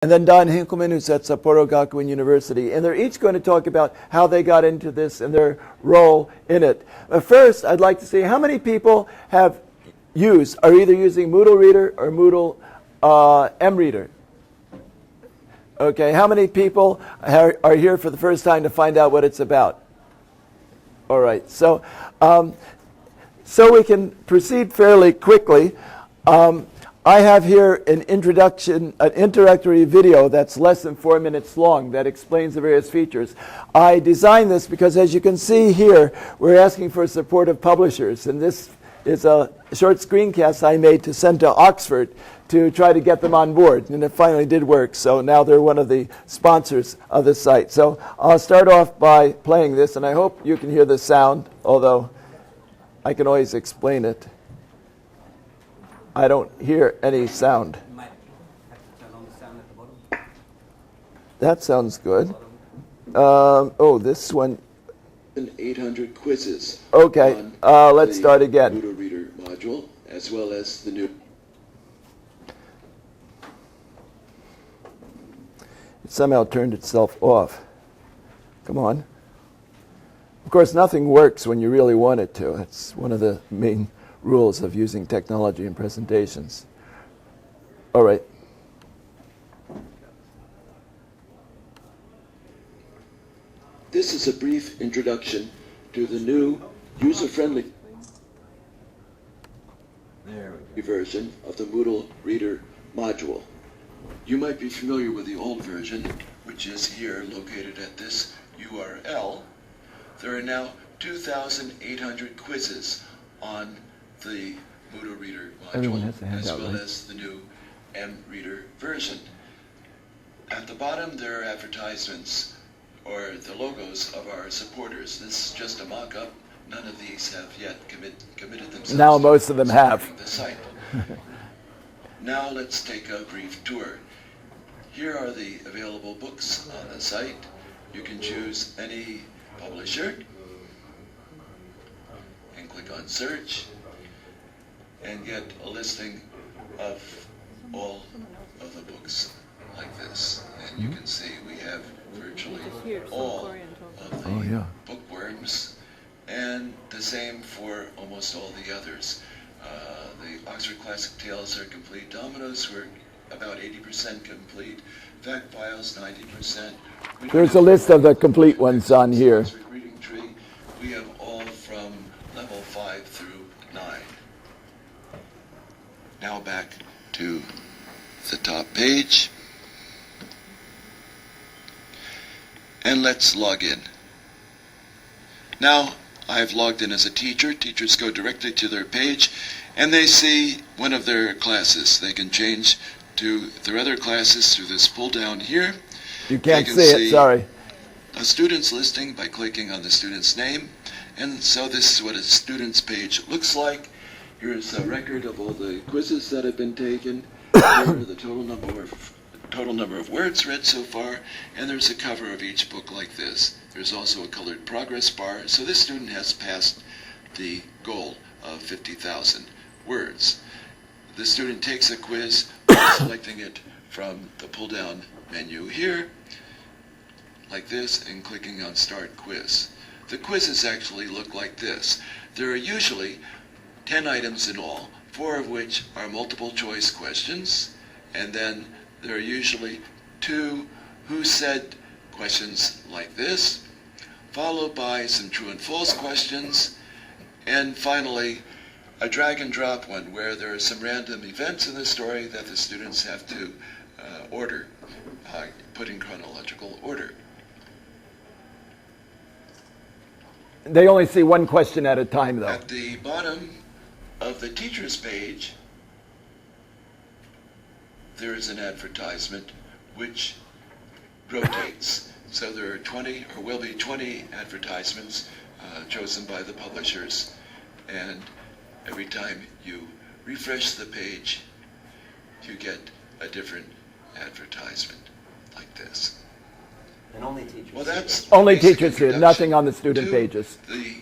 and then Don Hinkleman, who's at Sapporo Gakuin University. And they're each going to talk about how they got into this and their role in it. But first, I'd like to see how many people are either using MoodleReader or Moodle MReader. Okay, how many people are here for the first time to find out what it's about? All right, so we can proceed fairly quickly. I have here an introductory video that's less than 4 minutes long that explains the various features. I designed this because, as you can see here, we're asking for support of publishers, and this is a short screencast I made to send to Oxford to try to get them on board, and it finally did work, so now they're one of the sponsors of the site. So I'll start off by playing this, and I hope you can hear the sound, although I can always explain it. I don't hear any sound. You might have to turn on the sound at the bottom. That sounds good. This one. 800 quizzes. Okay, let's start again. MoodleReader module, as well as the new. It somehow turned itself off. Come on. Of course, nothing works when you really want it to. It's one of the main rules of using technology in presentations. All right. This is a brief introduction to the new user-friendly version of the MoodleReader module. You might be familiar with the old version, which is here located at this URL. There are now 2,800 quizzes on the MoodleReader module, as well as the new MReader version. At the bottom, there are advertisements or the logos of our supporters. This is just a mock-up. None of these have yet committed themselves. Now most of them have. The site. Now let's take a brief tour. Here are the available books on the site. You can choose any publisher and click on search and get a listing of all of the books like this. And you can see we have virtually all of the bookworms, and the same for almost all the others. The Oxford Classic Tales are complete. Dominoes were about 80% complete. Fact files, 90%. There's a list of the complete ones on here. Reading tree. We have all from level 5 through 9. Now back to the top page. And let's log in. Now I've logged in as a teacher. Teachers go directly to their page and they see one of their classes. They can change to their other classes through this pull down here. You can't see it, sorry. A student's listing by clicking on the student's name. And so this is what a student's page looks like. Here's a record of all the quizzes that have been taken. Here are the total number of words read so far, and there's a cover of each book like this. There's also a colored progress bar, so this student has passed the goal of 50,000 words. The student takes a quiz by selecting it from the pull-down menu here, like this, and clicking on Start Quiz. The quizzes actually look like this. There are usually 10 items in all, 4 of which are multiple choice questions, and then there are usually 2 who said questions like this, followed by some true and false questions, and finally a drag and drop one where there are some random events in the story that the students have to put in chronological order. They only see one question at a time, though. At the bottom of the teacher's page, there is an advertisement which rotates. So there are 20, or will be 20 advertisements chosen by the publishers, and every time you refresh the page, you get a different advertisement like this. And only teachers. Well, that's only teachers here, nothing on the student pages. The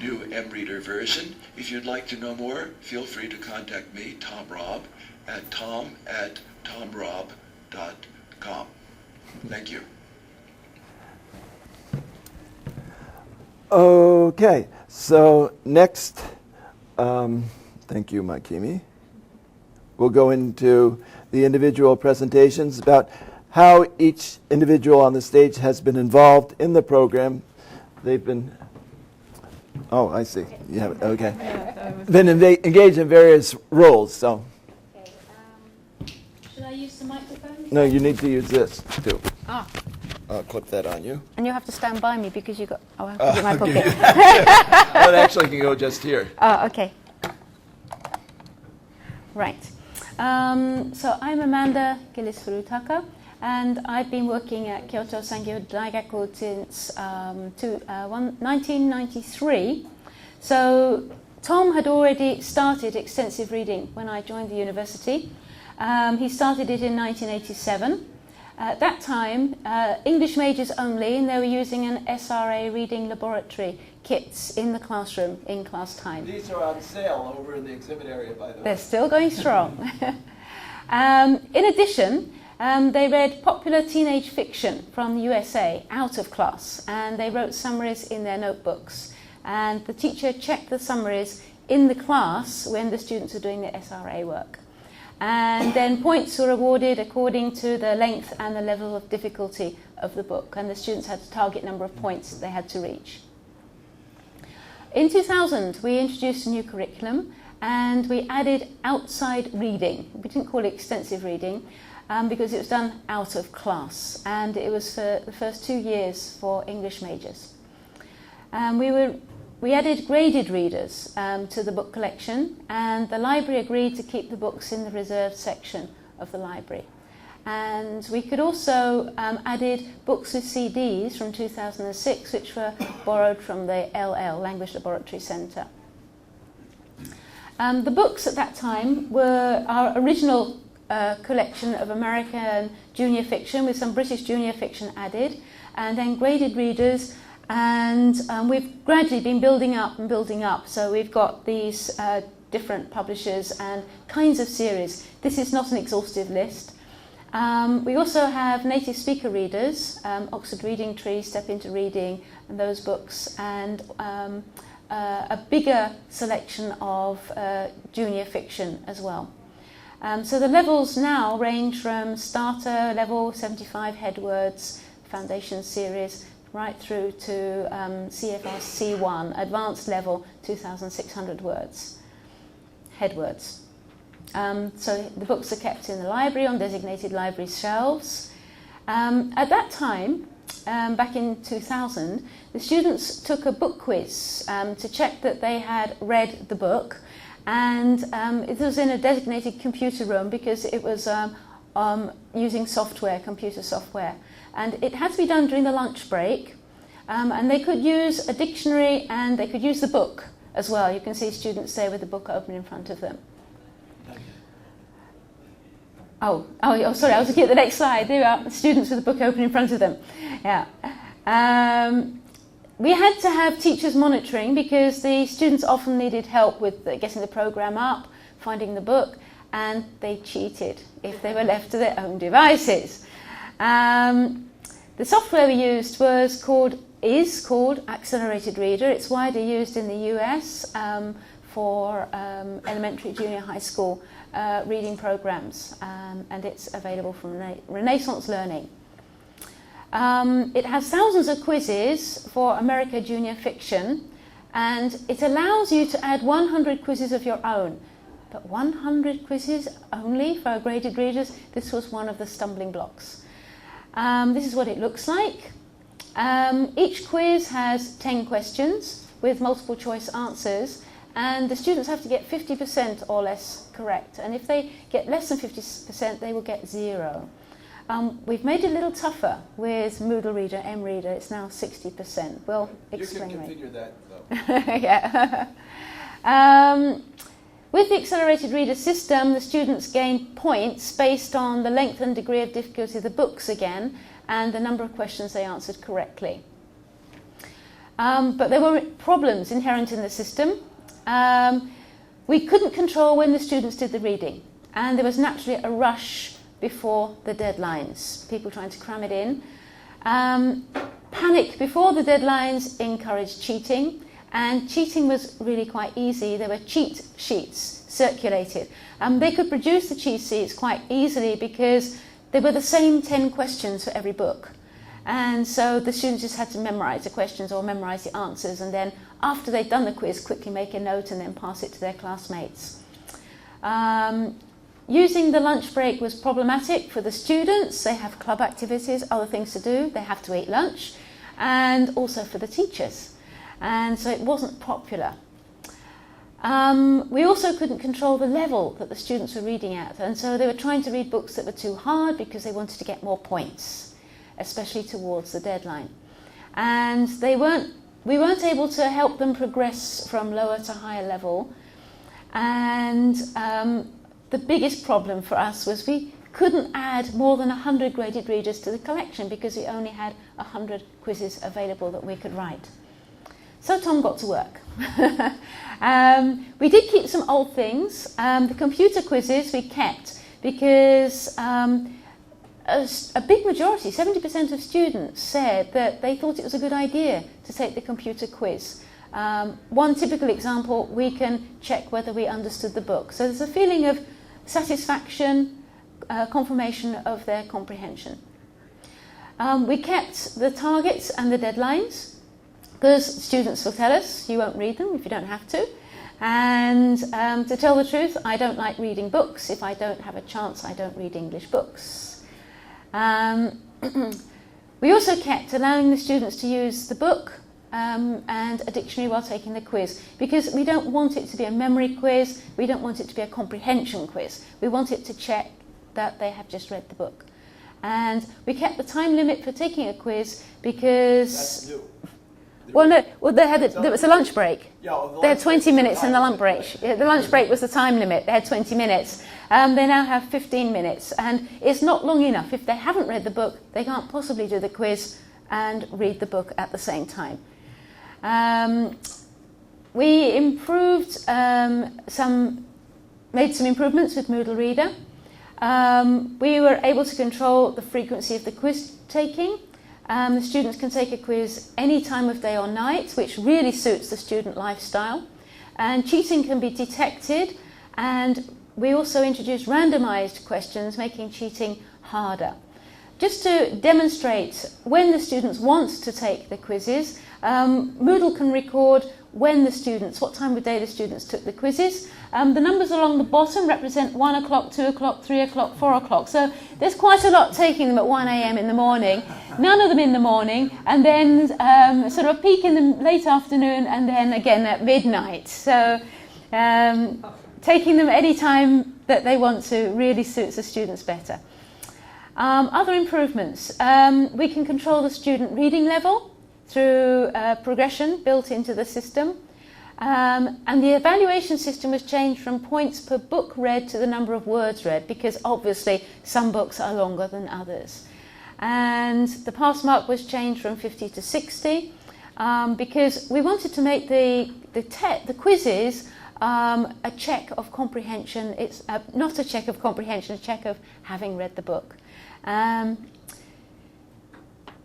new MReader version. If you'd like to know more, feel free to contact me, Tom Robb, at tom@tomrobb.com. com. Thank you. Okay, so next, thank you, Makimi. We'll go into the individual presentations about how each individual on the stage has been involved in the program. They've been, oh, I see. You have it, okay. Been engaged in various roles, so. Okay, should I use the microphone? No, you need to use this, too. Ah. I'll clip that on you. And you have to stand by me because you got. Oh, I have to put it in my pocket. Oh, it actually can go just here. Oh, okay. Right. So I'm Amanda Gillis-Furutaka, and I've been working at Kyoto Sangyo Daigaku since 1993. So Tom had already started extensive reading when I joined the university. He started it in 1987. At that time, English majors only, and they were using an SRA reading laboratory kits in the classroom in class time. These are on sale over in the exhibit area, by the way. They're still going strong. In addition, they read popular teenage fiction from the USA out of class, and they wrote summaries in their notebooks. And the teacher checked the summaries in the class when the students were doing their SRA work. And then points were awarded according to the length and the level of difficulty of the book, and the students had a target number of points they had to reach. In 2000, we introduced a new curriculum, and we added outside reading. We didn't call it extensive reading because it was done out of class, and it was for the first 2 years for English majors. We added graded readers to the book collection, and the library agreed to keep the books in the reserved section of the library. And we could also added books with CDs from 2006, which were borrowed from the LL, Language Laboratory Centre. The books at that time were our original collection of American junior fiction with some British junior fiction added, and then graded readers. And we've gradually been building up and building up. So we've got these different publishers and kinds of series. This is not an exhaustive list. We also have native speaker readers, Oxford Reading Tree, Step Into Reading, and those books, and a bigger selection of junior fiction as well. So the levels now range from starter level, 75 head words, foundation series, right through to CFR C1, advanced level, 2,600 words, head words. So the books are kept in the library on designated library shelves. At that time, back in 2000, the students took a book quiz to check that they had read the book, and it was in a designated computer room because it was using software, computer software. And it had to be done during the lunch break, and they could use a dictionary and they could use the book as well. You can see students there with the book open in front of them. Oh, sorry, I was looking at the next slide. There are students with the book open in front of them. Yeah. We had to have teachers monitoring because the students often needed help with getting the program up, finding the book, and they cheated if they were left to their own devices. The software we used is called Accelerated Reader. It's widely used in the US for elementary, junior high school reading programs, and it's available from Renaissance Learning. It has thousands of quizzes for America Junior Fiction, and it allows you to add 100 quizzes of your own. But 100 quizzes only for graded readers, this was one of the stumbling blocks. This is what it looks like. Each quiz has 10 questions with multiple choice answers, and the students have to get 50% or less correct. And if they get less than 50%, they will get 0. We've made it a little tougher with MoodleReader, MReader. It's now 60%. We'll explain You can later. configure that, though. Yeah. With the accelerated reader system, the students gain points based on the length and degree of difficulty of the books again, and the number of questions they answered correctly. But there were problems inherent in the system. We couldn't control when the students did the reading, and there was naturally a rush before the deadlines, people trying to cram it in. Panic before the deadlines encouraged cheating, and cheating was really quite easy. There were cheat sheets circulated. They could produce the cheat sheets quite easily because they were the same 10 questions for every book. And so the students just had to memorize the questions or memorize the answers, and then after they'd done the quiz, quickly make a note and then pass it to their classmates. Using the lunch break was problematic for the students. They have club activities, other things to do. They have to eat lunch, and also for the teachers. And so it wasn't popular. We also couldn't control the level that the students were reading at, and so they were trying to read books that were too hard because they wanted to get more points, especially towards the deadline. And we weren't able to help them progress from lower to higher level. And the biggest problem for us was we couldn't add more than 100 graded readers to the collection because we only had 100 quizzes available that we could write. So Tom got to work. We did keep some old things. The computer quizzes we kept because a big majority, 70% of students, said that they thought it was a good idea to take the computer quiz. One typical example, we can check whether we understood the book. So there's a feeling of satisfaction, confirmation of their comprehension. We kept the targets and the deadlines, because students will tell us you won't read them if you don't have to. And to tell the truth, I don't like reading books. If I don't have a chance, I don't read English books. We also kept allowing the students to use the book and a dictionary while taking the quiz, because we don't want it to be a memory quiz, we don't want it to be a comprehension quiz. We want it to check that they have just read the book. And we kept the time limit for taking a quiz because... That's new. Well, no. Well, there was a lunch break. Yeah, well, They had 20 minutes in the lunch break. Yeah, the lunch break was the time limit. They had 20 minutes. They now have 15 minutes, and it's not long enough. If they haven't read the book, they can't possibly do the quiz and read the book at the same time. We improved made some improvements with MoodleReader. We were able to control the frequency of the quiz taking. The students can take a quiz any time of day or night, which really suits the student lifestyle. And cheating can be detected, and we also introduced randomized questions, making cheating harder. Just to demonstrate when the students want to take the quizzes, Moodle can record what time of day the students took the quizzes. The numbers along the bottom represent 1 o'clock, 2 o'clock, 3 o'clock, 4 o'clock. So there's quite a lot taking them at 1 a.m. in the morning, none of them in the morning, and then sort of a peak in the late afternoon, and then again at midnight. So taking them any time that they want to really suits the students better. Other improvements. We can control the student reading level through progression built into the system. And the evaluation system was changed from points per book read to the number of words read, because obviously some books are longer than others. And the pass mark was changed from 50 to 60 because we wanted to make the quizzes a check of comprehension. It's not a check of comprehension, a check of having read the book.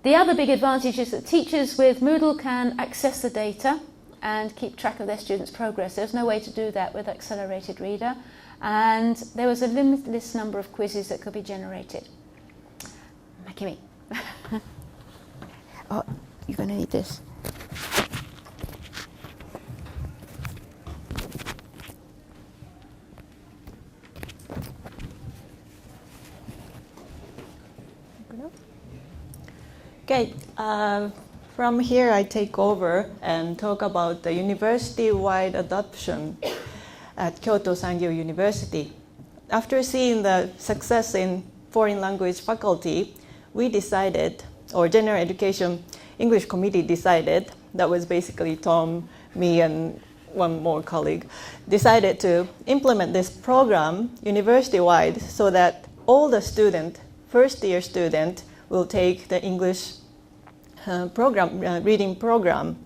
The other big advantage is that teachers with Moodle can access the data and keep track of their students' progress. There's no way to do that with Accelerated Reader. And there was a limitless number of quizzes that could be generated. Makimi. Oh, you're going to need this. Okay, from here I take over and talk about the university-wide adoption at Kyoto Sangyo University. After seeing the success in foreign language faculty, we decided, or General Education English Committee decided, that was basically Tom, me, and one more colleague, decided to implement this program university-wide so that all the first-year student will take the English reading program.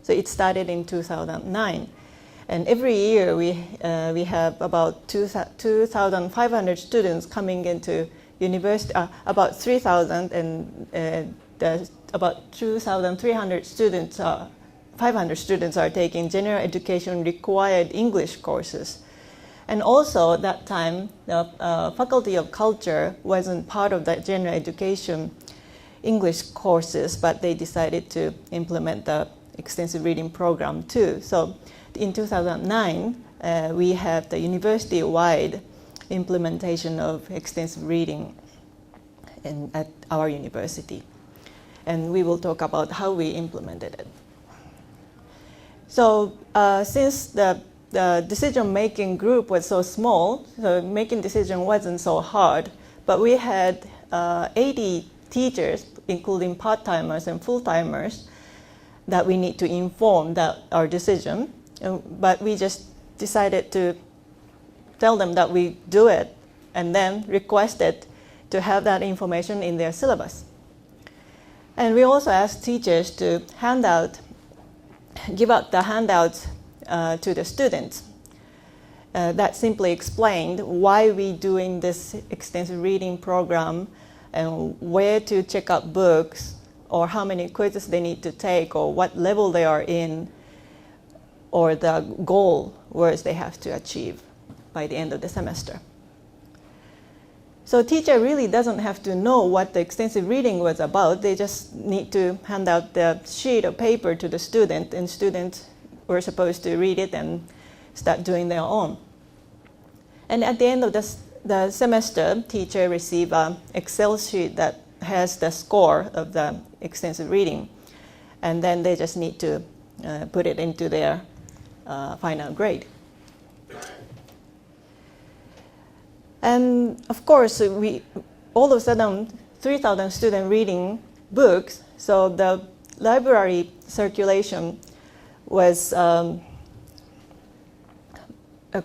So it started in 2009. And every year we have about 2,500 students coming into university, about 3,000, and about 2,300 students, 500 students are taking general education required English courses. And also at that time, the Faculty of Culture wasn't part of the general education English courses, but they decided to implement the extensive reading program too. So in 2009, we have the university-wide implementation of extensive reading at our university. And we will talk about how we implemented it. So since the decision-making group was so small, so making decision wasn't so hard, but we had 80 teachers, including part-timers and full-timers, that we need to inform our decision. But we just decided to tell them that we do it and then requested to have that information in their syllabus. And we also asked teachers to give out the handouts to the students. That simply explained why we're doing this extensive reading program and where to check out books, or how many quizzes they need to take, or what level they are in, or the goal words they have to achieve by the end of the semester. So teacher really doesn't have to know what the extensive reading was about. They just need to hand out the sheet of paper to the student, and students were supposed to read it and start doing their own. And at the end of the semester, teacher receive an Excel sheet that has the score of the extensive reading, and then they just need to put it into their final grade. And of course, we all of a sudden 3,000 students reading books, so the library circulation was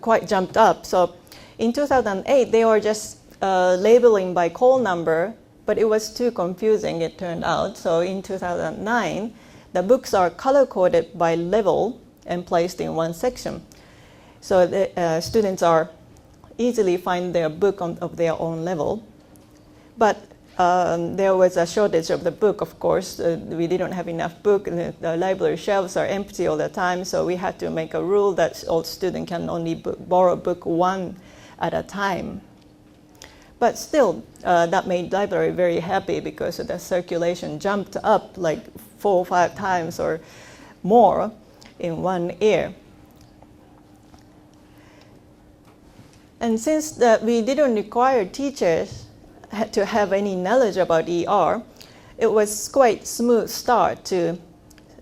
quite jumped up. So in 2008, they were just labeling by call number, but it was too confusing, it turned out. So in 2009, the books are color-coded by level and placed in one section. So the students are easily find their book of their own level. But there was a shortage of the book, of course. We didn't have enough book. The library shelves are empty all the time, so we had to make a rule that all students can only borrow book one at a time. But still, that made library very happy because the circulation jumped up like 4 or 5 times or more in 1 year. And since we didn't require teachers to have any knowledge about ER, it was quite smooth start to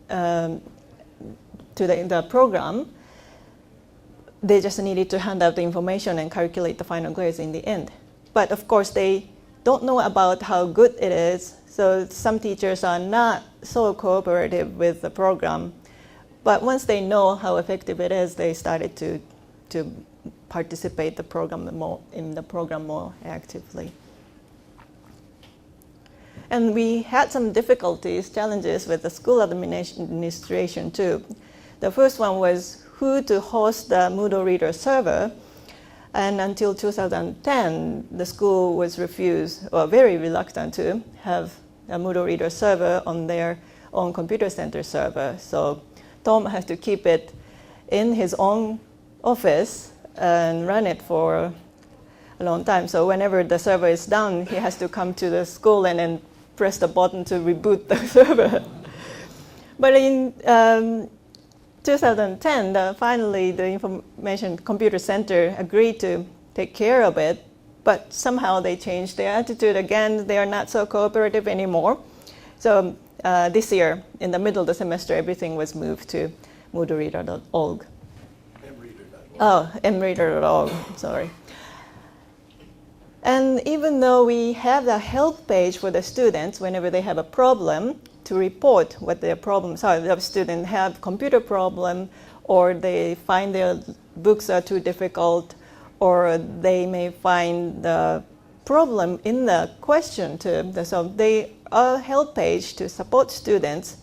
the program. They just needed to hand out the information and calculate the final grades in the end. But of course, they don't know about how good it is, so some teachers are not so cooperative with the program. But once they know how effective it is, they started to participate in the program more actively. And we had some challenges with the school administration too. The first one was who to host the MoodleReader server. And until 2010, the school was refused, or very reluctant to have a MoodleReader server on their own computer center server. So Tom has to keep it in his own office and run it for a long time. So whenever the server is down, he has to come to the school and then press the button to reboot the server. But in 2010, finally the Information Computer Center agreed to take care of it, but somehow they changed their attitude again. They are not so cooperative anymore. So this year, in the middle of the semester, everything was moved to MoodleReader.org. Oh, mreader.org, sorry. And even though we have the help page for the students whenever they have a problem to report what their problems are, if students have computer problem, or they find their books are too difficult, or they may find the problem in the question too. So they are a help page to support students.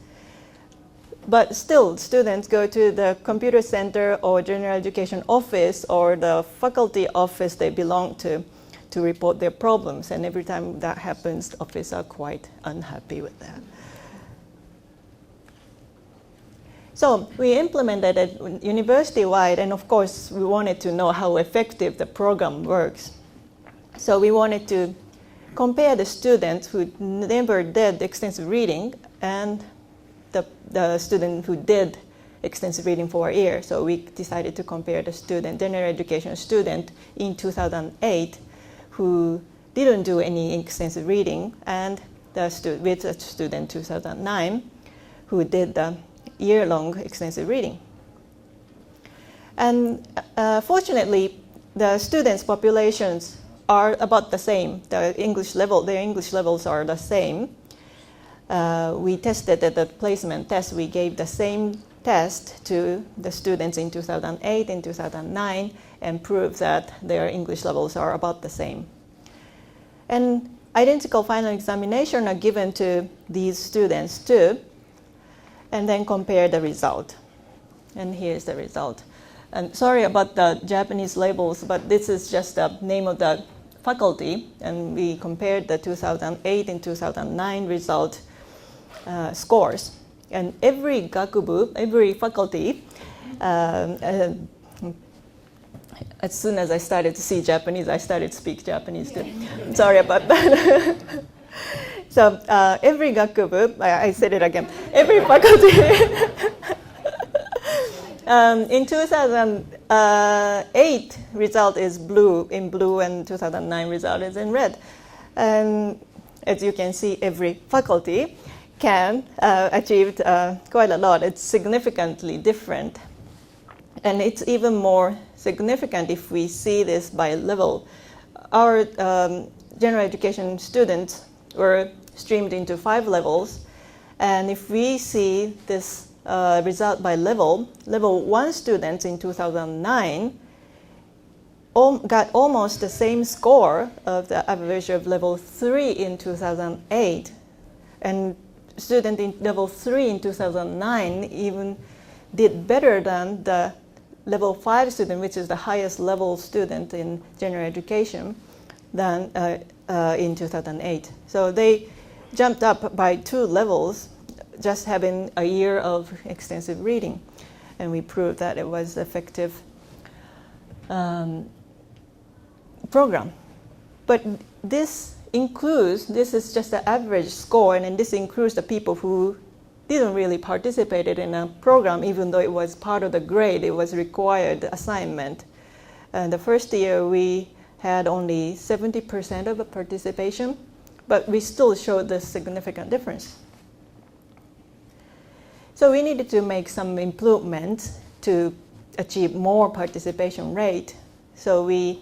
But still, students go to the computer center or general education office or the faculty office they belong to to report their problems. And every time that happens, officers are quite unhappy with that. So we implemented it university-wide, and of course, we wanted to know how effective the program works. So we wanted to compare the students who never did extensive reading and the student who did extensive reading for a year. So we decided to compare the general education student in 2008 who didn't do any extensive reading and with a student 2009 who did the year-long extensive reading. And fortunately, the students' populations are about the same. Their English levels are the same. We tested at the placement test. We gave the same test to the students in 2008 and 2009 and proved that their English levels are about the same. And identical final examination are given to these students too, and then compare the result. And here's the result. And sorry about the Japanese labels, but this is just the name of the faculty, and we compared the 2008 and 2009 result scores. And every gakubu, every faculty, as soon as I started to see Japanese, I started to speak Japanese too. Sorry about that. So every gakubu, I said it again, every faculty. In 2008, result is in blue, and 2009 result is in red. And as you can see, every faculty can achieve quite a lot. It's significantly different. And it's even more significant if we see this by level. Our general education students were streamed into 5 levels. And if we see this result by level 1 students in 2009 got almost the same score of the average of level 3 in 2008. And student in level 3 in 2009 even did better than the level 5 student, which is the highest level student in general education, than in 2008. So they jumped up by 2 levels just having a year of extensive reading. And we proved that it was effective program. But this is just the average score, and this includes the people who didn't really participate in a program, even though it was part of the grade, it was required assignment. And the first year we had only 70% of the participation, but we still showed this significant difference. So we needed to make some improvements to achieve more participation rate. So we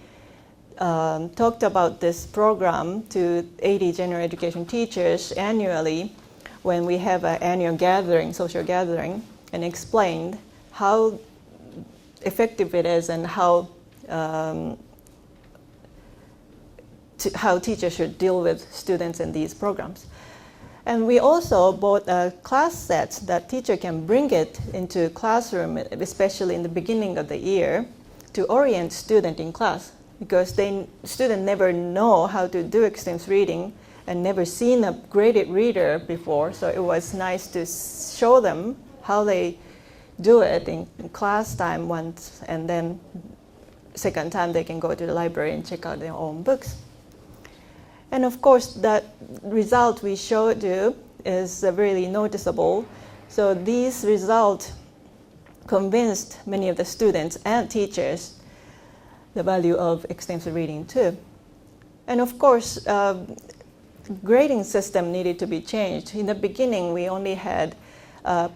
talked about this program to 80 general education teachers annually when we have an annual gathering, social gathering, and explained how effective it is and how teachers should deal with students in these programs. And we also bought a class set that teacher can bring it into classroom, especially in the beginning of the year, to orient student in class, because students never know how to do extensive reading and never seen a graded reader before. So it was nice to show them how they do it in class time once, and then second time they can go to the library and check out their own books. And of course, that result we showed you is really noticeable. So these results convinced many of the students and teachers the value of extensive reading too. And of course, grading system needed to be changed. In the beginning, we only had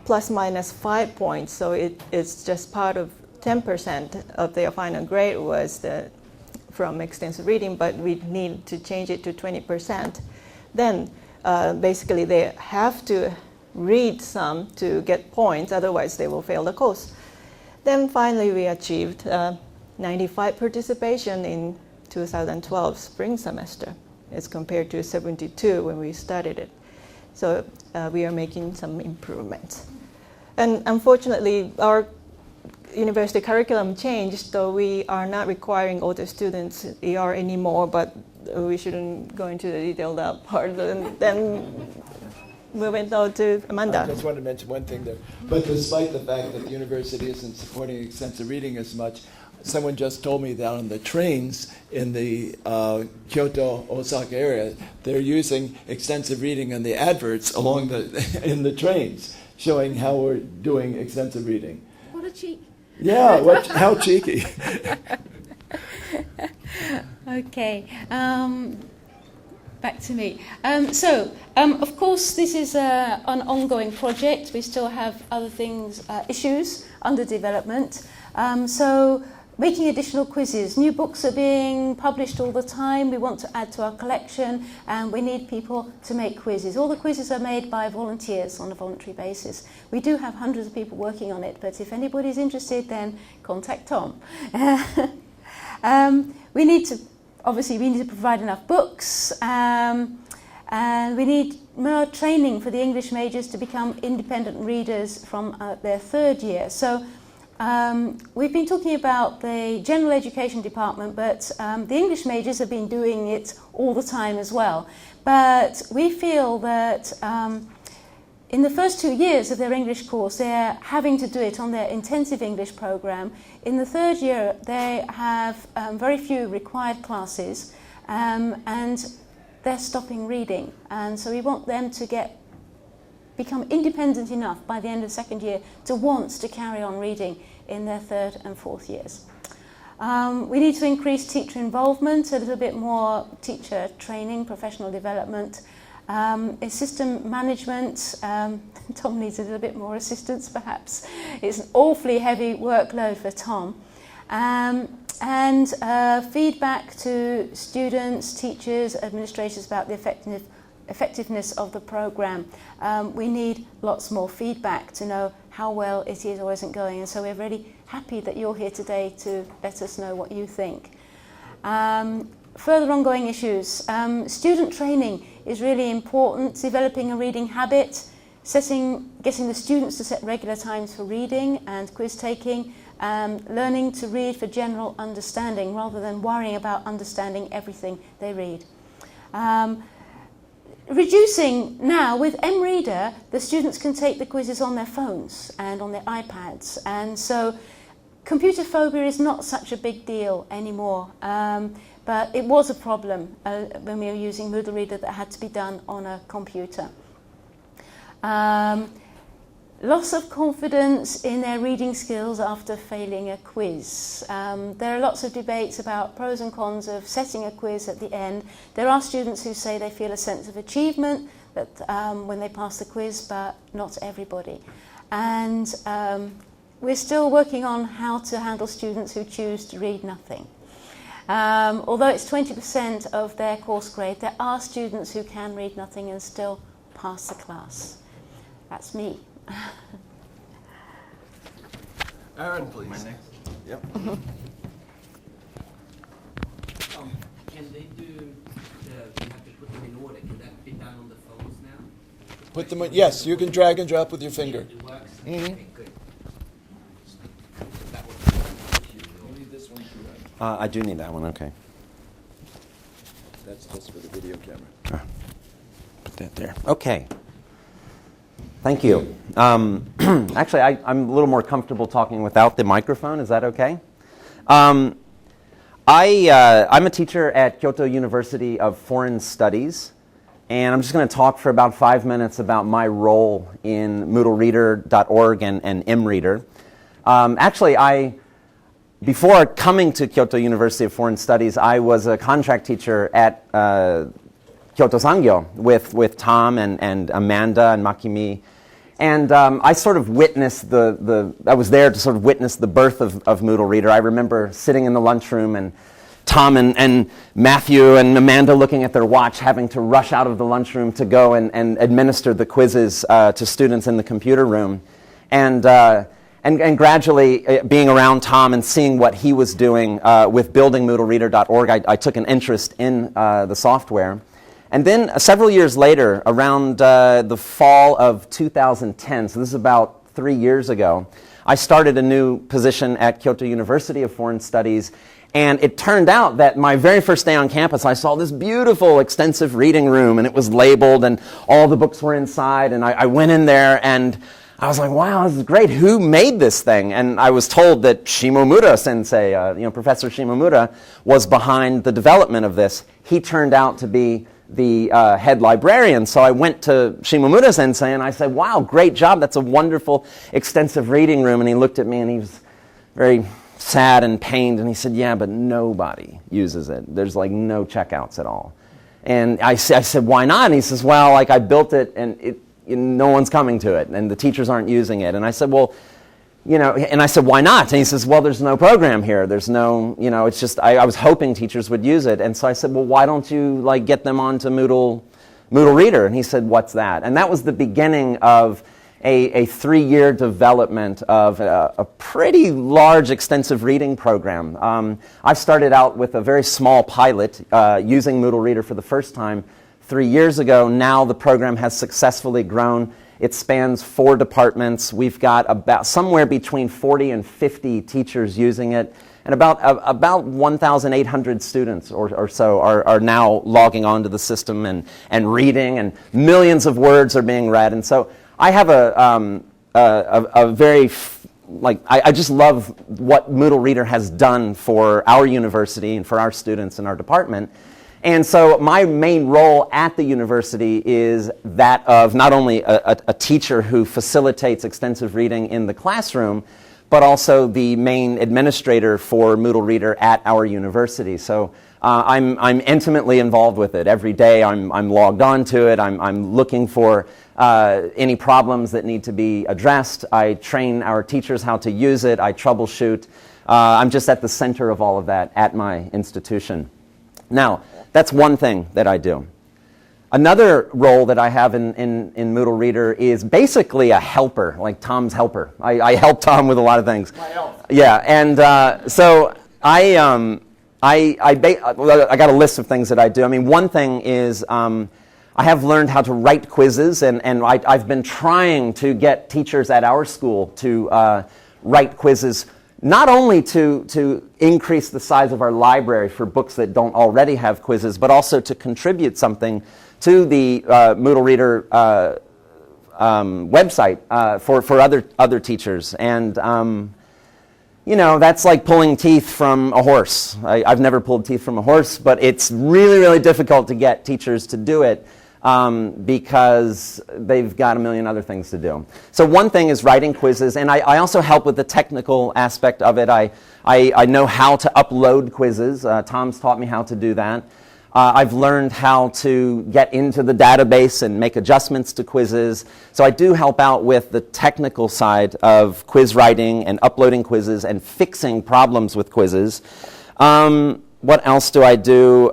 plus minus 5 points, so it's just part of 10% of their final grade was from extensive reading, but we need to change it to 20%. Then basically they have to read some to get points, otherwise they will fail the course. Then finally we achieved 95 participation in 2012 spring semester as compared to 72 when we started it. So we are making some improvements. And unfortunately, our university curriculum changed, so we are not requiring all the students ER anymore, but we shouldn't go into the detail of that part. And then we went on to Amanda. I just wanted to mention one thing there. But despite the fact that the university isn't supporting extensive reading as much, someone just told me that on the trains in the Kyoto, Osaka area, they're using extensive reading in the adverts along in the trains, showing how we're doing extensive reading. What a cheek. Yeah, how cheeky. Okay, back to me. Of course, this is an ongoing project. We still have other things, issues under development. So making additional quizzes. New books are being published all the time. We want to add to our collection, and we need people to make quizzes. All the quizzes are made by volunteers on a voluntary basis. We do have hundreds of people working on it, but if anybody's interested, then contact Tom. We need to provide enough books, and we need more training for the English majors to become independent readers from their third year. So we've been talking about the general education department, but the English majors have been doing it all the time as well. But we feel that in the first 2 years of their English course, they're having to do it on their intensive English program. In the third year, they have very few required classes, and they're stopping reading. And so we want them to become independent enough by the end of second year to want to carry on reading in their third and fourth years. We need to increase teacher involvement, a little bit more teacher training, professional development. System management, Tom needs a little bit more assistance perhaps. It's an awfully heavy workload for Tom. And feedback to students, teachers, administrators about the effectiveness of the program. We need lots more feedback to know how well it is or isn't going, and so we're really happy that you're here today to let us know what you think. Further ongoing issues. Student training is really important. Developing a reading habit, getting the students to set regular times for reading and quiz taking, learning to read for general understanding rather than worrying about understanding everything they read. Reducing now, with MReader, the students can take the quizzes on their phones and on their iPads, and so computer phobia is not such a big deal anymore, but it was a problem when we were using MoodleReader that had to be done on a computer. Loss of confidence in their reading skills after failing a quiz. There are lots of debates about pros and cons of setting a quiz at the end. There are students who say they feel a sense of achievement that, when they pass the quiz, but not everybody. And we're still working on how to handle students who choose to read nothing. Although it's 20% of their course grade, there are students who can read nothing and still pass the class. That's me. Aaron, please. Yep. Can they do, you have to put them in order, can that be done on the phones now? Put them in, yes, you can drag and drop with your finger. It works? Mhm. Okay, good. That was You need this one too, right? I do need that one, okay. That's just for the video camera. Put that there. Okay. Thank you. Actually, I'm a little more comfortable talking without the microphone. Is that okay? I'm a teacher at Kyoto University of Foreign Studies, and I'm just going to talk for about 5 minutes about my role in MoodleReader.org and MReader. Actually, before coming to Kyoto University of Foreign Studies, I was a contract teacher at Kyoto Sangyo with Tom and Amanda and Makimi. And I sort of witnessed I was there to sort of witness the birth of MoodleReader. I remember sitting in the lunchroom and Tom and Matthew and Amanda looking at their watch, having to rush out of the lunchroom to go and administer the quizzes to students in the computer room. And gradually being around Tom and seeing what he was doing with building MoodleReader.org, I took an interest in the software. And then several years later, around the fall of 2010, so this is about 3 years ago, I started a new position at Kyoto University of Foreign Studies, and it turned out that my very first day on campus, I saw this beautiful, extensive reading room, and it was labeled, and all the books were inside, and I went in there, and I was like, wow, this is great. Who made this thing? And I was told that Shimomura sensei, Professor Shimomura, was behind the development of this. He turned out to be the head librarian. So I went to Shimomura sensei and I said, wow, great job. That's a wonderful, extensive reading room. And he looked at me and he was very sad and pained. And he said, yeah, but nobody uses it. There's like no checkouts at all. And I said, why not? And he says, well, like I built it and no one's coming to it, and the teachers aren't using it. And I said, well, and I said, why not? And he says, well, there's no program here. There's no, it's just, I was hoping teachers would use it. And so I said, well, why don't you like get them onto MoodleReader? And he said, what's that? And that was the beginning of a 3-year development of a pretty large, extensive reading program. I started out with a very small pilot using MoodleReader for the first time 3 years ago. Now the program has successfully grown. It spans 4 departments. We've got about somewhere between 40 and 50 teachers using it, and about 1,800 students or so are now logging onto the system and reading, and millions of words are being read. And so I have a very I just love what MoodleReader has done for our university and for our students in our department. And so my main role at the university is that of not only a teacher who facilitates extensive reading in the classroom, but also the main administrator for MoodleReader at our university. So I'm intimately involved with it. Every day I'm logged on to it. I'm looking for any problems that need to be addressed. I train our teachers how to use it. I troubleshoot. I'm just at the center of all of that at my institution. Now, that's one thing that I do. Another role that I have in MoodleReader is basically a helper, like Tom's helper. I help Tom with a lot of things. My help. Yeah, and so I got a list of things that I do. I mean, one thing is I have learned how to write quizzes, and I've been trying to get teachers at our school to write quizzes, not only to increase the size of our library for books that don't already have quizzes, but also to contribute something to the MoodleReader website for other teachers. And that's like pulling teeth from a horse. I've never pulled teeth from a horse, but it's really, really difficult to get teachers to do it because they've got a million other things to do. So one thing is writing quizzes, and I also help with the technical aspect of it. I know how to upload quizzes. Tom's taught me how to do that. I've learned how to get into the database and make adjustments to quizzes. So I do help out with the technical side of quiz writing and uploading quizzes and fixing problems with quizzes. What else do I do?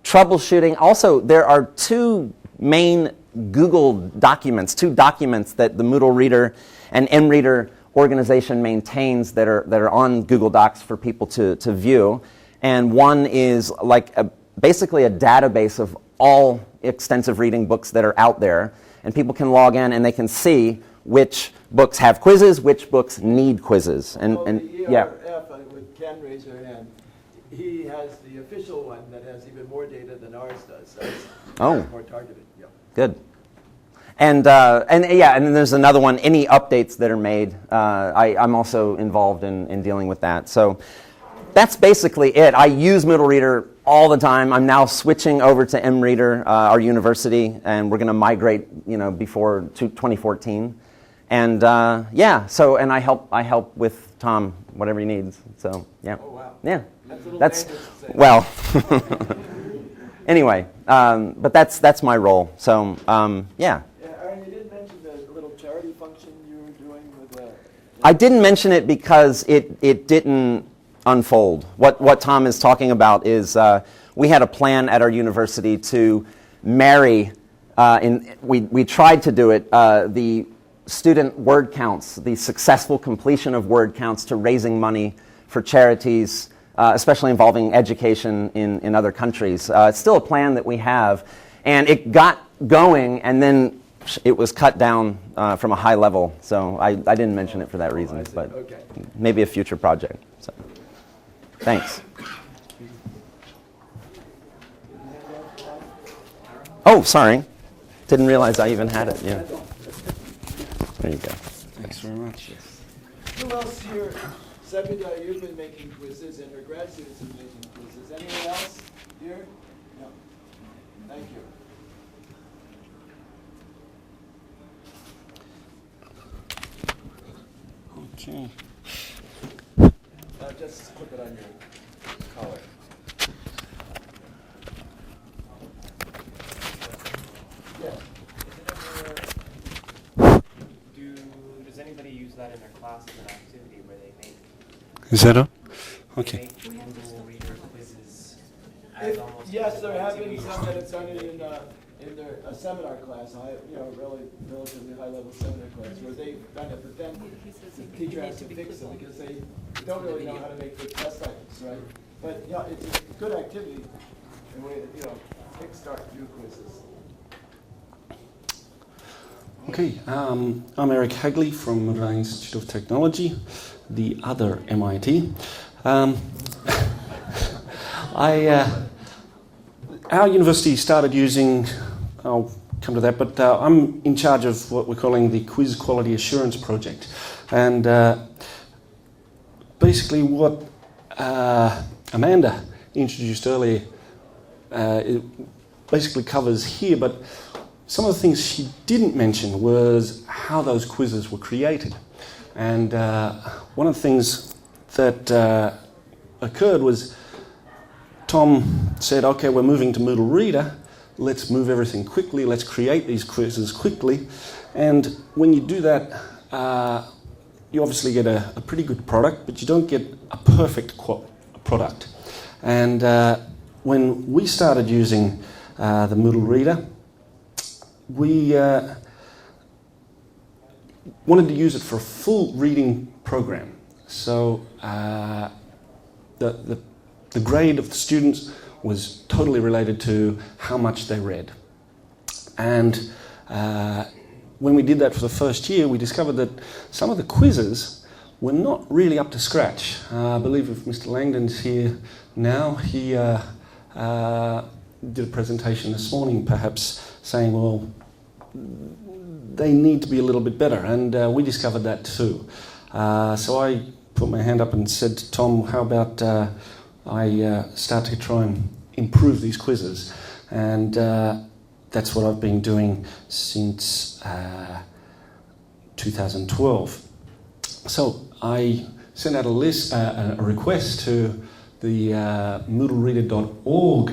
Troubleshooting. Also, there are 2 main Google documents, 2 documents that the MoodleReader and MReader organization maintains that are on Google Docs for people to view. And one is like basically a database of all extensive reading books that are out there. And people can log in and they can see which books have quizzes, which books need quizzes. And the yeah. ERF, with Ken raise her hand, he has the official one that has even more data than ours does. So it's more targeted. Yeah. Good. And then there's another one, any updates that are made. I'm also involved in dealing with that. So that's basically it. I use MoodleReader all the time. I'm now switching over to MReader, our university, and we're going to migrate, before 2014. And and I help with Tom whatever he needs. So yeah. Oh wow. Yeah. That's a little dangerous to say. Well. Anyway, but that's my role. So yeah. Aaron, you didn't mention the little charity function you were doing with. I didn't mention it because it didn't unfold. What Tom is talking about is we had a plan at our university to marry. We tried to do it. The student word counts, the successful completion of word counts, to raising money for charities, especially involving education in other countries. It's still a plan that we have, and it got going and then it was cut down from a high level, so I didn't mention it for that reason, but Okay. maybe a future project. So, thanks. Oh, sorry. Didn't realize I even had it. Yeah. There you go. Thanks very much. Who else here? Sept, you've been making quizzes, and your grad students have been making quizzes. Anyone else here? No. Thank you. Okay. Just clip it on your collar. Yeah. Does anybody use that in their class as an activity where they make Is that all? Okay. MoodleReader quizzes as almost Yes, an there have been activity or some that have something? done it in their seminar class, really relatively high-level seminar class, where they've done it, but then the teacher has to fix it because they don't really know how to make good test items, right? But yeah, it's a good activity, in a way that, kickstart new quizzes. Okay, I'm Eric Hagley from Browne Institute of Technology, the other MIT. Our university started using, I'll come to that, but I'm in charge of what we're calling the Quiz Quality Assurance Project. And basically what Amanda introduced earlier, it basically covers here, but some of the things she didn't mention was how those quizzes were created. And one of the things that occurred was Tom said, okay, we're moving to MoodleReader, let's move everything quickly, let's create these quizzes quickly. And when you do that, you obviously get a pretty good product, but you don't get a perfect product. And when we started using the MoodleReader, we wanted to use it for a full reading program. So the grade of the students was totally related to how much they read. And when we did that for the first year, we discovered that some of the quizzes were not really up to scratch. I believe if Mr. Langdon's here now, he did a presentation this morning perhaps saying, well, they need to be a little bit better, and we discovered that too. So I put my hand up and said to Tom, how about I start to try and improve these quizzes, and that's what I've been doing since 2012. So I sent out a request to the MoodleReader.org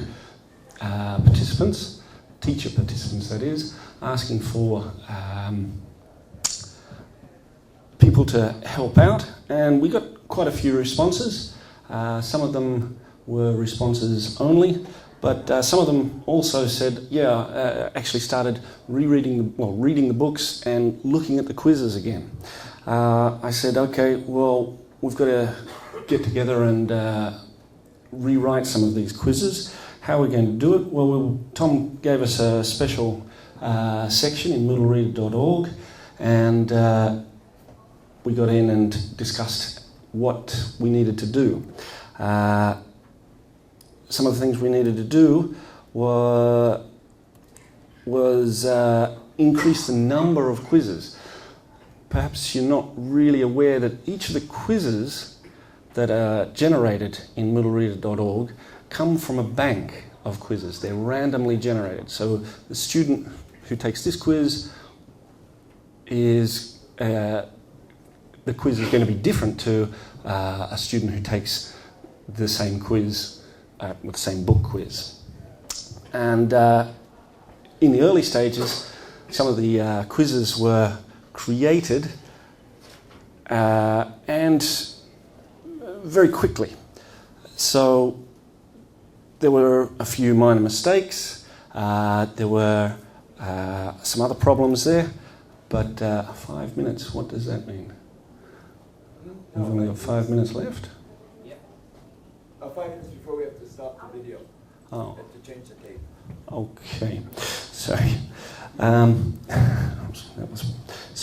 participants, teacher participants that is, asking for people to help out, and we got quite a few responses. Some of them were responses only, but some of them also said, actually started reading the books and looking at the quizzes again. I said, okay, well, we've got to get together and rewrite some of these quizzes. How are we going to do it? Well, Tom gave us a special section in MoodleReader.org, and we got in and discussed what we needed to do. Some of the things we needed to do was increase the number of quizzes. Perhaps you're not really aware that each of the quizzes that are generated in MoodleReader.org come from a bank of quizzes. They're randomly generated. So the student who takes this quiz is the quiz is going to be different to a student who takes the same quiz with the same book quiz. And in the early stages, some of the quizzes were created and very quickly. So there were a few minor mistakes, there were some other problems there, but 5 minutes, what does that mean? We've only got 5 minutes left? Yep. 5 minutes before we have to stop the video. Oh. We have to change the tape. Okay, sorry.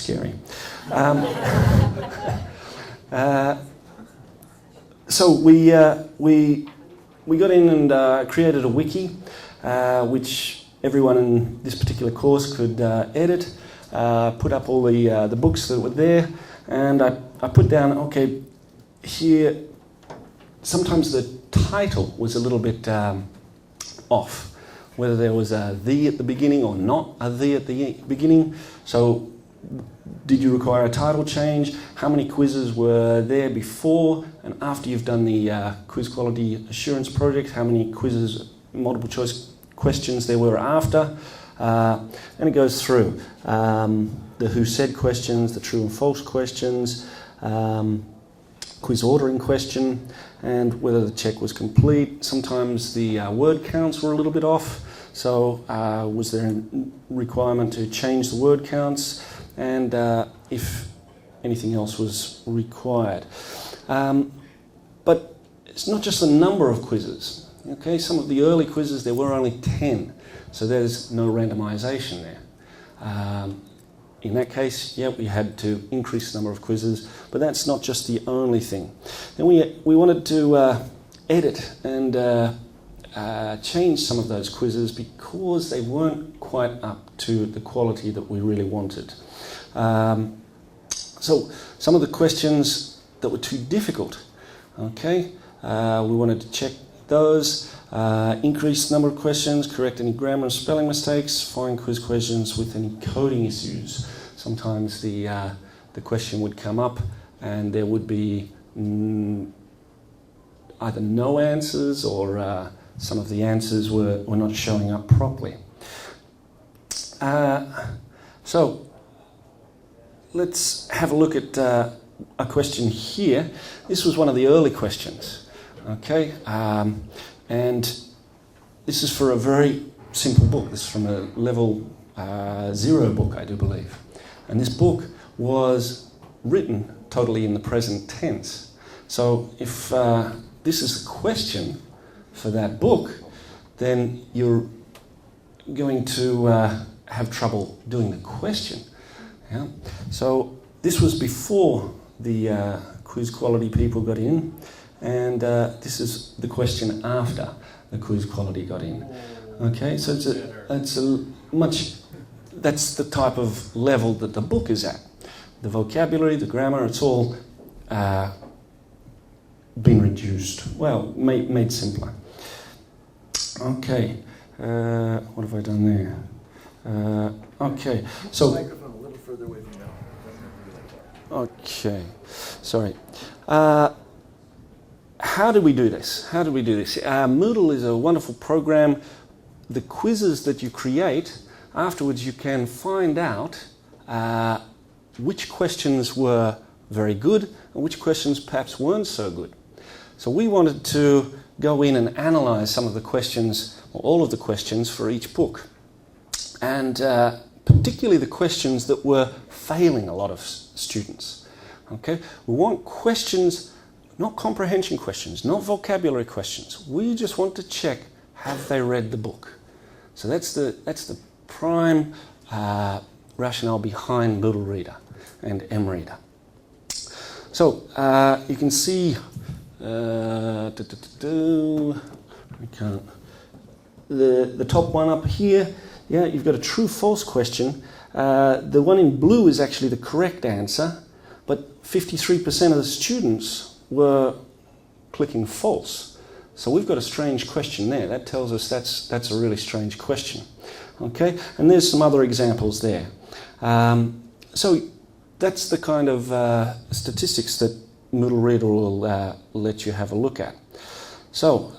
scary. So we got in and created a wiki, which everyone in this particular course could edit, put up all the books that were there, and I put down, okay, here, sometimes the title was a little bit off, whether there was a "the" at the beginning or not a "the" at the beginning. So did you require a title change? How many quizzes were there before and after you've done the quiz quality assurance project? How many quizzes, multiple choice questions there were after? And it goes through the who said questions, the true and false questions, quiz ordering question, and whether the check was complete. Sometimes the word counts were a little bit off, so was there a requirement to change the word counts, and if anything else was required. But it's not just the number of quizzes. Okay, some of the early quizzes there were only 10, so there's no randomization there. In that case, yeah, we had to increase the number of quizzes, but that's not just the only thing. Then we wanted to edit and change some of those quizzes because they weren't quite up to the quality that we really wanted. So some of the questions that were too difficult, okay, we wanted to check those, increase the number of questions, correct any grammar and spelling mistakes, find quiz questions with any coding issues. Sometimes the question would come up and there would be either no answers or some of the answers were not showing up properly. So let's have a look at a question here. This was one of the early questions. Okay, and this is for a very simple book. This is from a level 0 book, I do believe. And this book was written totally in the present tense. So if this is the question for that book, then you're going to have trouble doing the question. Yeah? So this was before the quiz quality people got in. And this is the question after the quiz quality got in. Okay, so that's the type of level that the book is at. The vocabulary, the grammar, it's all been reduced. Well, made simpler. Okay, what have I done there? Okay, so. Microphone a little further away from now. Okay, sorry. How do we do this? Moodle is a wonderful program. The quizzes that you create, afterwards you can find out which questions were very good and which questions perhaps weren't so good. So we wanted to go in and analyze some of the questions, or all of the questions for each book. And particularly the questions that were failing a lot of students. Okay? We want questions, not comprehension questions, not vocabulary questions. We just want to check, have they read the book? So that's the prime rationale behind MoodleReader and MReader. So you can see the top one up here. Yeah, you've got a true-false question. The one in blue is actually the correct answer, but 53% of the students were clicking false. So we've got a strange question there. That tells us that's a really strange question. Okay, and there's some other examples there. So that's the kind of statistics that MoodleReader will let you have a look at. So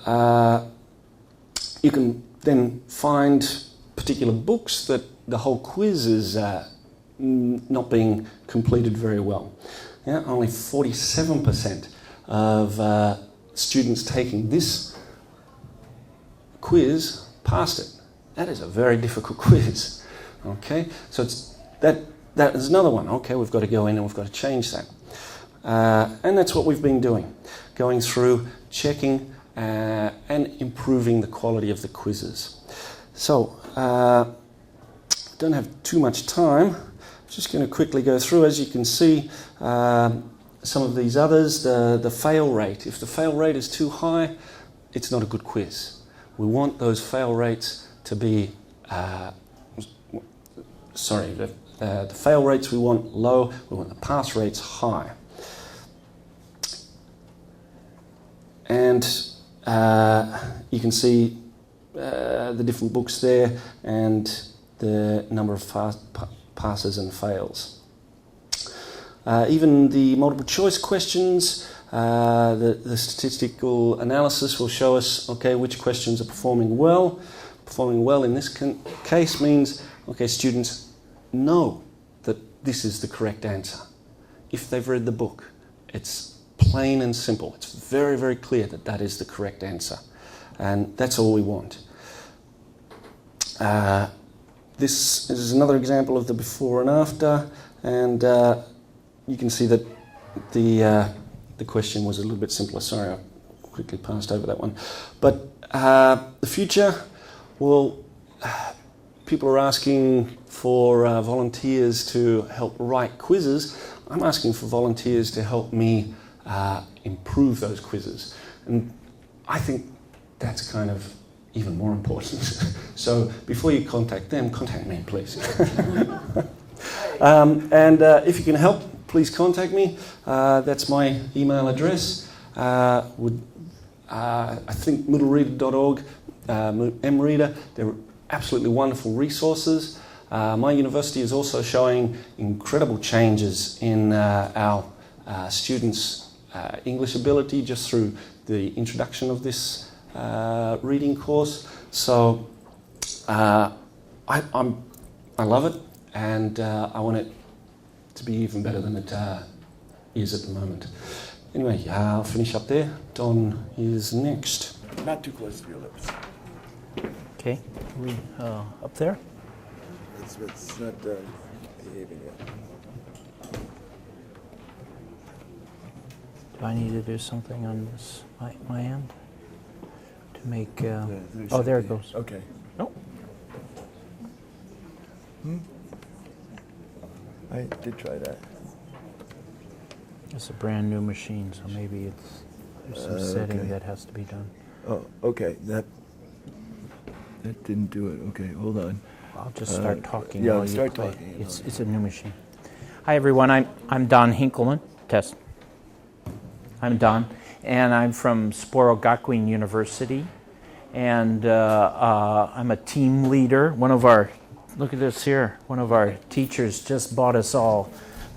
you can then find particular books that the whole quiz is not being completed very well. Yeah, only 47% of students taking this quiz passed it. That is a very difficult quiz. Okay, so that is another one. Okay, we've got to go in and we've got to change that. And that's what we've been doing, going through, checking and improving the quality of the quizzes. So don't have too much time. Just going to quickly go through. As you can see, some of these others, the fail rate. If the fail rate is too high, it's not a good quiz. We want those fail rates to be, the fail rates we want low, we want the pass rates high. And you can see the different books there and the number of passes and fails. Even the multiple choice questions, the statistical analysis will show us, okay, which questions are performing well. Performing well in this case means, okay, students know that this is the correct answer. If they've read the book, it's plain and simple. It's very, very clear that that is the correct answer. And that's all we want. This is another example of the before and after. And you can see that the question was a little bit simpler. Sorry, I quickly passed over that one. But the future, well, people are asking for volunteers to help write quizzes. I'm asking for volunteers to help me improve those quizzes. And I think that's kind of even more important. So before you contact them, contact me, please. And if you can help, please contact me. That's my email address. I think MoodleReader.org, MReader, they're absolutely wonderful resources. My university is also showing incredible changes in our students' English ability just through the introduction of this reading course. So I love it, and I want it to be even better than it is at the moment. Anyway, I'll finish up there. Don is next. Not too close to your lips. Okay, we up there? It's not behaving yet. Do I need to do something on this my end to make? Oh, there it goes. Okay. Oh, I did try that. it's a brand new machine, so maybe there's some setting okay. that has to be done. Oh, okay. That didn't do it. Okay, hold on. I'll just start talking. Yeah, while you start play. talking. It's a new machine. Hi everyone. I'm Don Hinkleman. Test. I'm Don, and I'm from Sapporo Gakuen University, and I'm a team leader. Look at this here. One of our teachers just bought us all.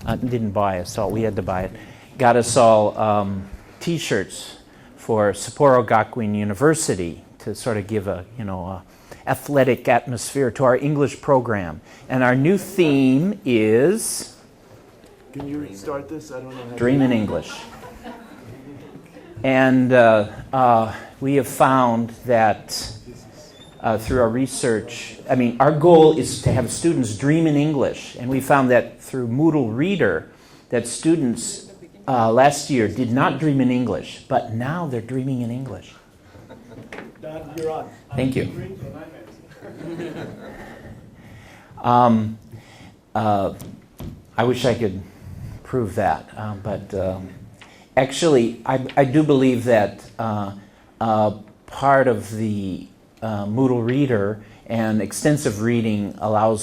Didn't buy us all. We had to buy it. Got us all T-shirts for Sapporo Gakuen University to sort of give a athletic atmosphere to our English program. And our new theme is Can you start this? I don't know how Dream in English. And we have found that through our research, our goal is to have students dream in English. And we found that through MoodleReader, that students last year did not dream in English, but now they're dreaming in English. Don, you're on. Thank you. I wish I could prove that, but actually, I do believe that part of the MoodleReader and extensive reading allows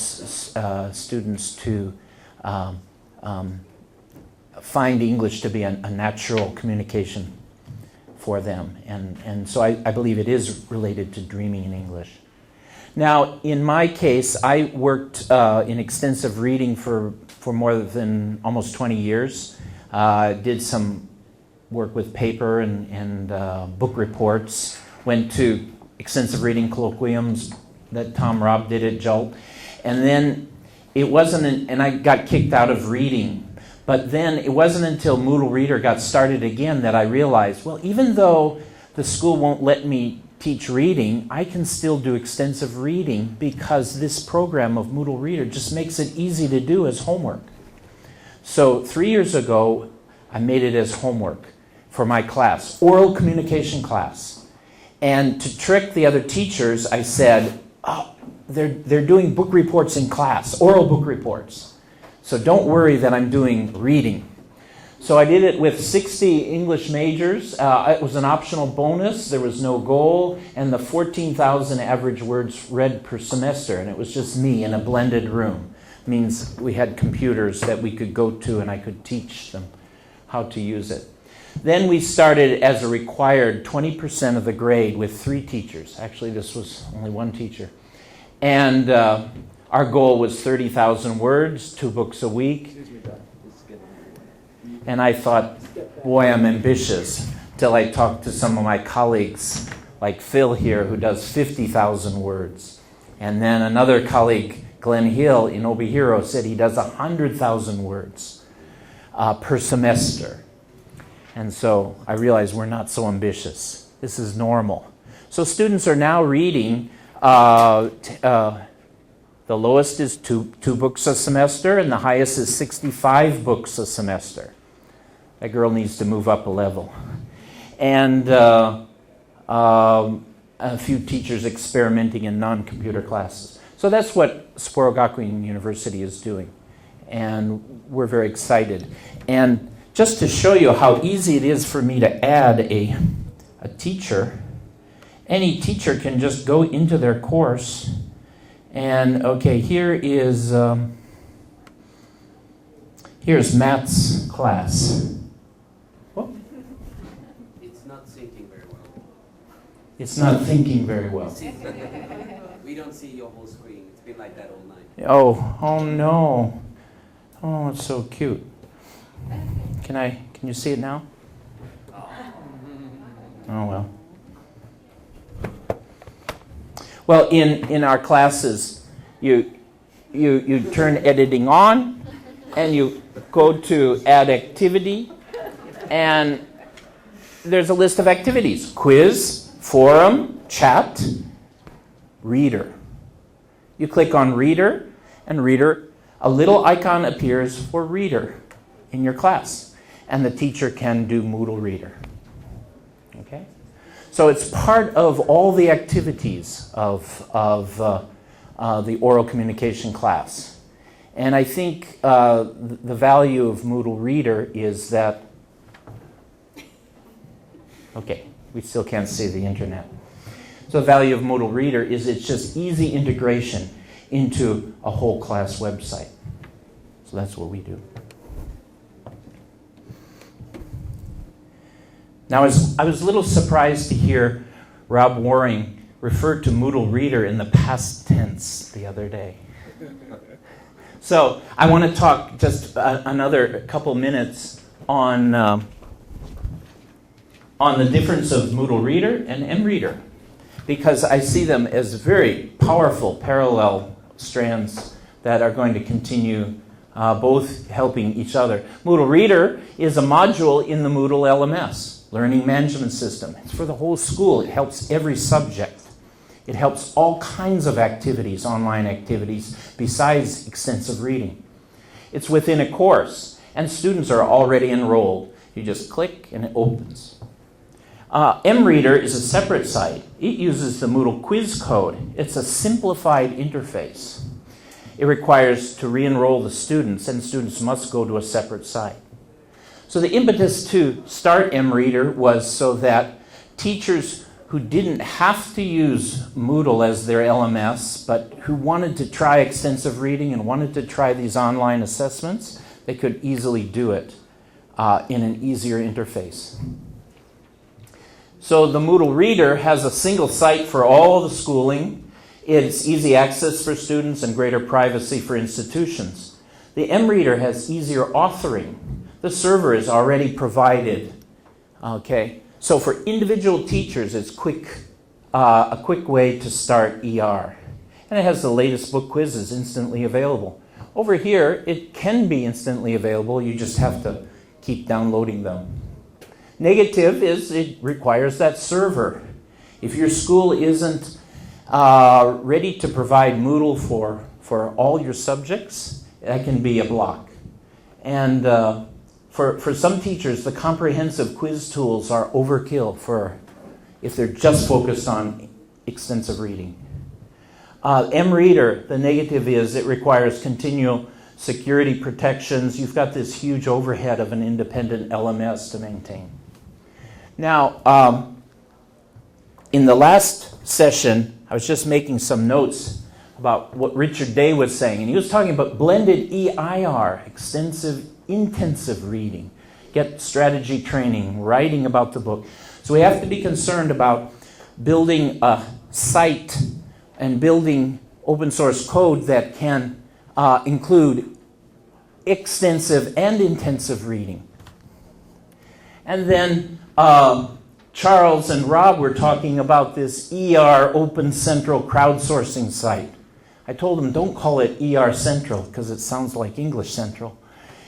students to find English to be a natural communication for them. And so I believe it is related to dreaming in English. Now, in my case, I worked in extensive reading for more than almost 20 years. Did some work with paper and book reports. Went to extensive reading colloquiums that Tom Robb did at Jolt. And then it wasn't, and I got kicked out of reading. But then it wasn't until MoodleReader got started again that I realized, well, even though the school won't let me teach reading, I can still do extensive reading because this program of MoodleReader just makes it easy to do as homework. So 3 years ago, I made it as homework for my class, oral communication class. And to trick the other teachers, I said, oh, they're doing book reports in class, oral book reports. So don't worry that I'm doing reading. So I did it with 60 English majors. It was an optional bonus. There was no goal. And the 14,000 average words read per semester. And it was just me in a blended room. It means we had computers that we could go to and I could teach them how to use it. Then we started as a required 20% of the grade with 3 teachers. Actually, this was only 1 teacher. And our goal was 30,000 words, 2 books a week. And I thought, boy, I'm ambitious, till I talked to some of my colleagues, like Phil here, who does 50,000 words. And then another colleague, Glenn Hill in Obihiro, said he does 100,000 words per semester. And so I realized we're not so ambitious. This is normal. So students are now reading, the lowest is two books a semester, and the highest is 65 books a semester. That girl needs to move up a level. And a few teachers experimenting in non-computer classes. So that's what Sapporo Gakuen University is doing. And we're very excited. And just to show you how easy it is for me to add a teacher, any teacher can just go into their course. And okay, here's Matt's class. It's not syncing very well. It's not thinking very well. We don't see your whole screen. It's been like that all night. Oh no. Oh, it's so cute. Can you see it now? Oh well. Well, in our classes, you turn editing on, and you go to add activity, and there's a list of activities: quiz, forum, chat, reader. You click on reader, and reader, a little icon appears for reader in your class, and the teacher can do MoodleReader. Okay? So it's part of all the activities of the oral communication class. And I think the value of MoodleReader is that, okay, we still can't see the internet. So the value of MoodleReader is it's just easy integration into a whole class website. So that's what we do. Now, I was a little surprised to hear Rob Waring refer to MoodleReader in the past tense the other day. So I want to talk just another couple minutes on the difference of MoodleReader and MReader, because I see them as very powerful parallel strands that are going to continue both helping each other. MoodleReader is a module in the Moodle LMS. Learning Management System. It's for the whole school. It helps every subject. It helps all kinds of activities, online activities, besides extensive reading. It's within a course, and students are already enrolled. You just click, and it opens. MReader is a separate site. It uses the Moodle quiz code. It's a simplified interface. It requires to re-enroll the students, and students must go to a separate site. So the impetus to start MReader was so that teachers who didn't have to use Moodle as their LMS, but who wanted to try extensive reading and wanted to try these online assessments, they could easily do it in an easier interface. So the MoodleReader has a single site for all the schooling. It's easy access for students and greater privacy for institutions. The MReader has easier authoring. The server is already provided. Okay, so for individual teachers, it's a quick way to start ER. And it has the latest book quizzes instantly available. Over here, it can be instantly available. You just have to keep downloading them. Negative is it requires that server. If your school isn't ready to provide Moodle for all your subjects, that can be a block. And for some teachers, the comprehensive quiz tools are overkill if they're just focused on extensive reading. MReader, the negative is it requires continual security protections. You've got this huge overhead of an independent LMS to maintain. Now, in the last session, I was just making some notes about what Richard Day was saying, and he was talking about blended EIR, extensive, intensive reading, get strategy training, writing about the book. So we have to be concerned about building a site and building open source code that can include extensive and intensive reading. And then Charles and Rob were talking about this ER Open Central crowdsourcing site. I told him don't call it ER Central because it sounds like English Central.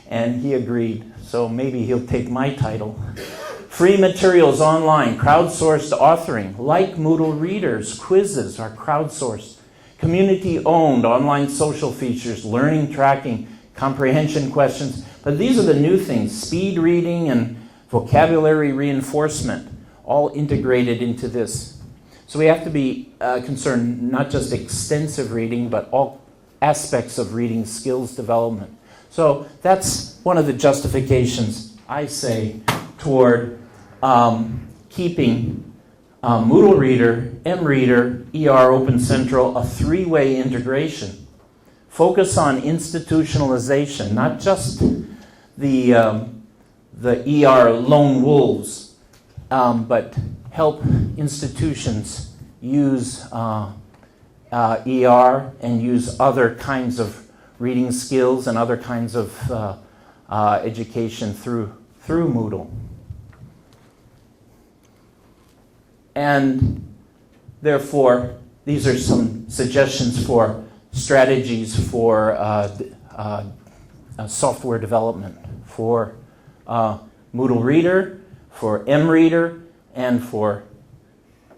And he agreed, so maybe he'll take my title. Free materials online, crowdsourced authoring, like MoodleReaders, quizzes are crowdsourced. Community-owned online social features, learning tracking, comprehension questions. But these are the new things, speed reading and vocabulary reinforcement, all integrated into this. So we have to be concerned not just extensive reading, but all aspects of reading skills development. So that's one of the justifications, I say, toward keeping MoodleReader, MReader, ER Open Central a three-way integration. Focus on institutionalization, not just the ER lone wolves, but help institutions use ER and use other kinds of reading skills and other kinds of education through Moodle. And therefore, these are some suggestions for strategies for software development for MoodleReader, for MReader, and for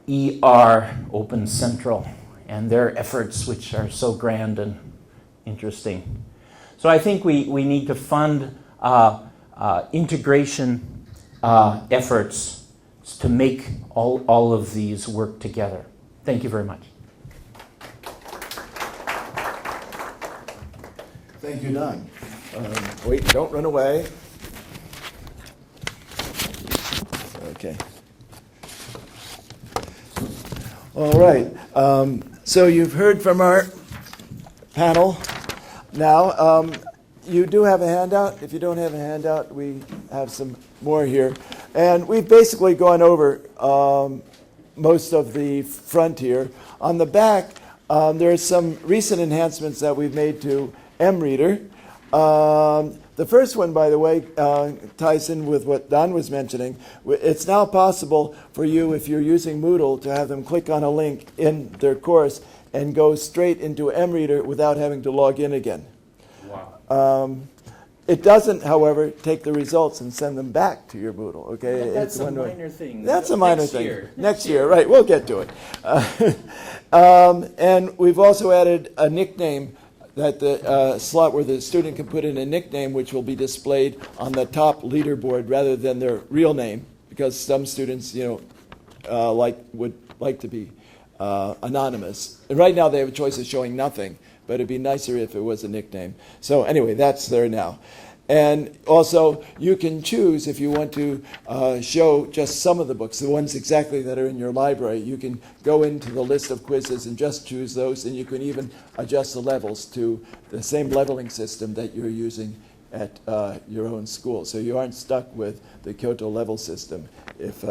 ER Open Central, and their efforts, which are so grand and interesting. So I think we need to fund integration efforts to make all of these work together. Thank you very much. Thank you, Don. Wait, don't run away. Okay. All right. So you've heard from our panel. Now, you do have a handout. If you don't have a handout, we have some more here. And we've basically gone over most of the front here. On the back, there are some recent enhancements that we've made to MReader. The first one, by the way, ties in with what Don was mentioning. It's now possible for you, if you're using Moodle, to have them click on a link in their course and go straight into MReader without having to log in again. Wow. It doesn't, however, take the results and send them back to your Moodle. Okay, that's a minor thing. That's a minor thing. Year. Next year, right? We'll get to it. And we've also added a nickname, that the slot where the student can put in a nickname, which will be displayed on the top leaderboard rather than their real name, because some students, would like to be anonymous. And right now they have a choice of showing nothing, but it'd be nicer if it was a nickname. So anyway, that's there now. And also, you can choose if you want to show just some of the books, the ones exactly that are in your library. You can go into the list of quizzes and just choose those, and you can even adjust the levels to the same leveling system that you're using at your own school. So you aren't stuck with the Kyoto level system if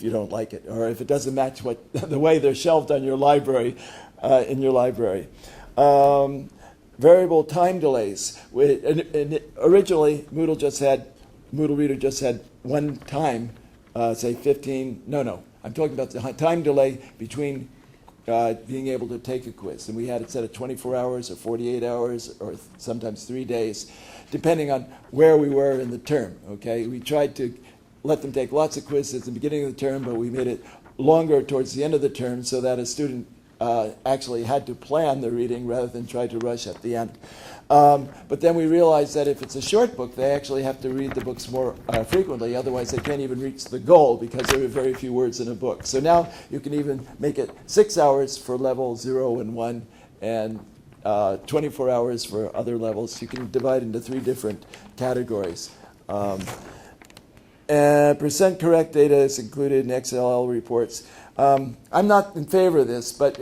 you don't like it, or if it doesn't match the way they're shelved on your library, in your library. Variable time delays. Originally, MoodleReader just had one time, say 15. No. I'm talking about the time delay between being able to take a quiz, and we had it set at 24 hours or 48 hours or sometimes 3 days, depending on where we were in the term. Okay, we tried to let them take lots of quizzes at the beginning of the term, but we made it longer towards the end of the term so that a student actually had to plan the reading rather than try to rush at the end. But then we realized that if it's a short book, they actually have to read the books more frequently. Otherwise, they can't even reach the goal because there are very few words in a book. So now you can even make it 6 hours for level 0 and 1 and 24 hours for other levels. You can divide into 3 different categories. Percent correct data is included in XLL reports. I'm not in favor of this, but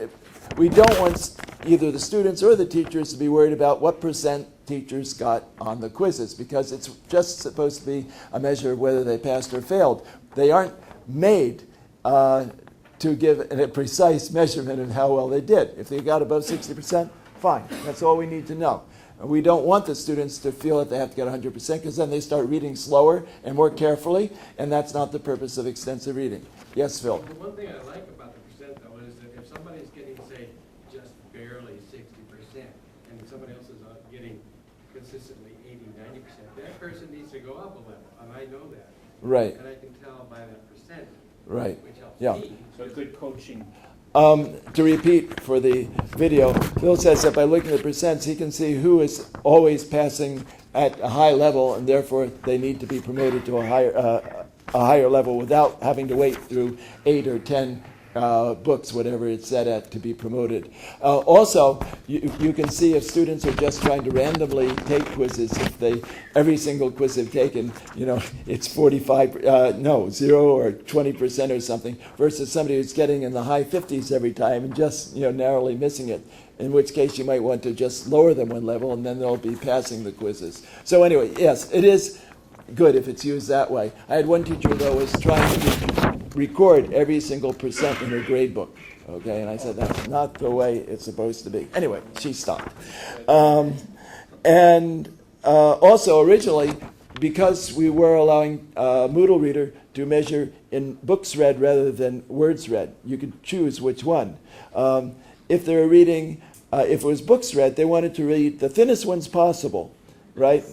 we don't want either the students or the teachers to be worried about what percent teachers got on the quizzes, because it's just supposed to be a measure of whether they passed or failed. They aren't made to give a precise measurement of how well they did. If they got above 60%, fine. That's all we need to know. We don't want the students to feel that they have to get 100% because then they start reading slower and more carefully, and that's not the purpose of extensive reading. Yes, Phil? The one thing I like about the percent, though, is that if somebody's getting, say, just barely 60%, and somebody else is getting consistently 80, 90%, that person needs to go up a level, and I know that. Right. And I can tell by that percent, Right. which helps Yeah. me. So good coaching. To repeat for the video, Phil says that by looking at the percents, he can see who is always passing at a high level, and therefore they need to be promoted to a higher level without having to wait through 8 or 10 books, whatever it's set at, to be promoted. Also, you can see if students are just trying to randomly take quizzes. If every single quiz they've taken, it's 0 or 20% or something, versus somebody who's getting in the high 50s every time and just narrowly missing it. In which case, you might want to just lower them one level, and then they'll be passing the quizzes. So anyway, yes, it is good if it's used that way. I had one teacher, though, was trying to record every single percent in her grade book. Okay, and I said, that's not the way it's supposed to be. Anyway, she stopped. Also, originally, because we were allowing MoodleReader to measure in books read rather than words read, you could choose which one. If they were reading, if it was books read, they wanted to read the thinnest ones possible, right?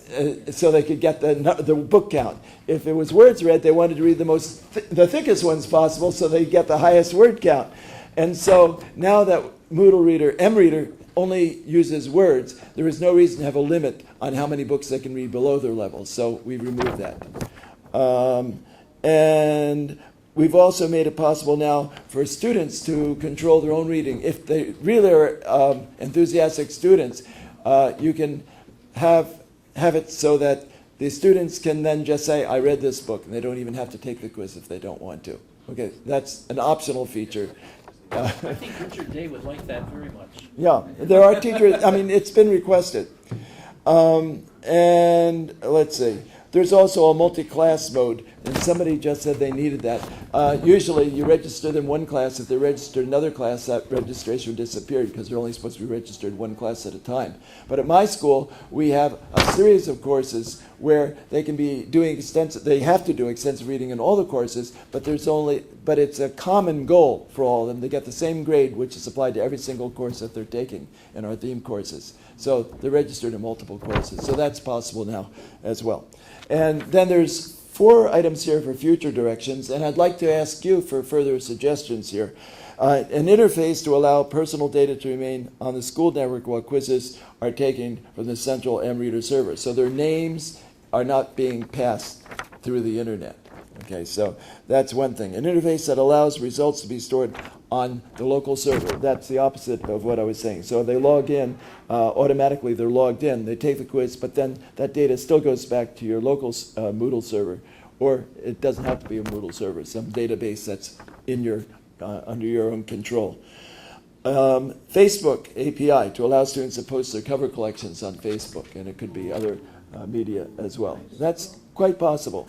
So they could get the book count. If it was words read, they wanted to read the thickest ones possible, so they get the highest word count. And so now that MoodleReader, MReader, only uses words, there is no reason to have a limit on how many books they can read below their level. So we've removed that. And we've also made it possible now for students to control their own reading. If they really are enthusiastic students, you can have it so that the students can then just say, I read this book, and they don't even have to take the quiz if they don't want to. Okay, that's an optional feature. I think Richard Day would like that very much. Yeah, there are teachers, it's been requested. And let's see. There's also a multi-class mode, and somebody just said they needed that. Usually you register in one class. If they registered another class, that registration disappeared because they're only supposed to be registered one class at a time. But at my school, we have a series of courses where they can be doing they have to do extensive reading in all the courses, but it's a common goal for all of them. They get the same grade, which is applied to every single course that they're taking in our theme courses. So they're registered in multiple courses. So that's possible now as well. And then there's 4 items here for future directions, and I'd like to ask you for further suggestions here. An interface to allow personal data to remain on the school network while quizzes are taken from the central MReader server. So their names are not being passed through the internet. Okay, so that's one thing. An interface that allows results to be stored on the local server. That's the opposite of what I was saying. So they log in, automatically they're logged in, they take the quiz, but then that data still goes back to your local Moodle server, or it doesn't have to be a Moodle server, some database that's in your under your own control. Facebook API to allow students to post their cover collections on Facebook, and it could be other media as well. That's quite possible.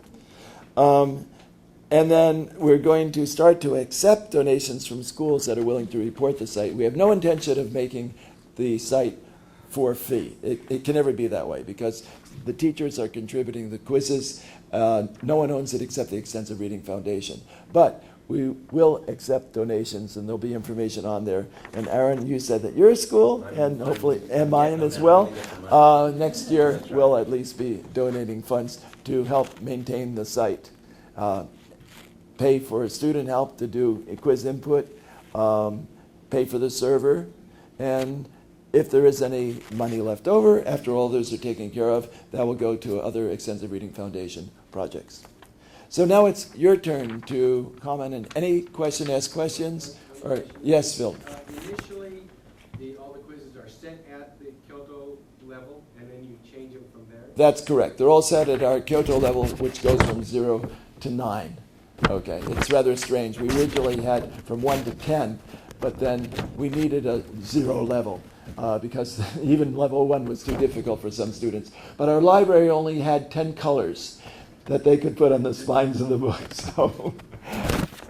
And then we're going to start to accept donations from schools that are willing to report the site. We have no intention of making the site for fee. It can never be that way because the teachers are contributing the quizzes. No one owns it except the Extensive Reading Foundation. But we will accept donations, and there'll be information on there. And Aaron, you said that your school, and hopefully and mine as well, next year will at least be donating funds to help maintain the site. Pay for student help to do a quiz input, pay for the server, and if there is any money left over, after all those are taken care of, that will go to other Extensive Reading Foundation projects. So now it's your turn to comment on any question, ask questions. Or, yes, Phil. Initially, all the quizzes are set at the Kyoto level, and then you change them from there? That's correct. They're all set at our Kyoto level, which goes from 0 to 9. Okay, it's rather strange. We originally had from 1 to 10, but then we needed a 0 level because even level 1 was too difficult for some students. But our library only had 10 colors that they could put on the spines of the book, so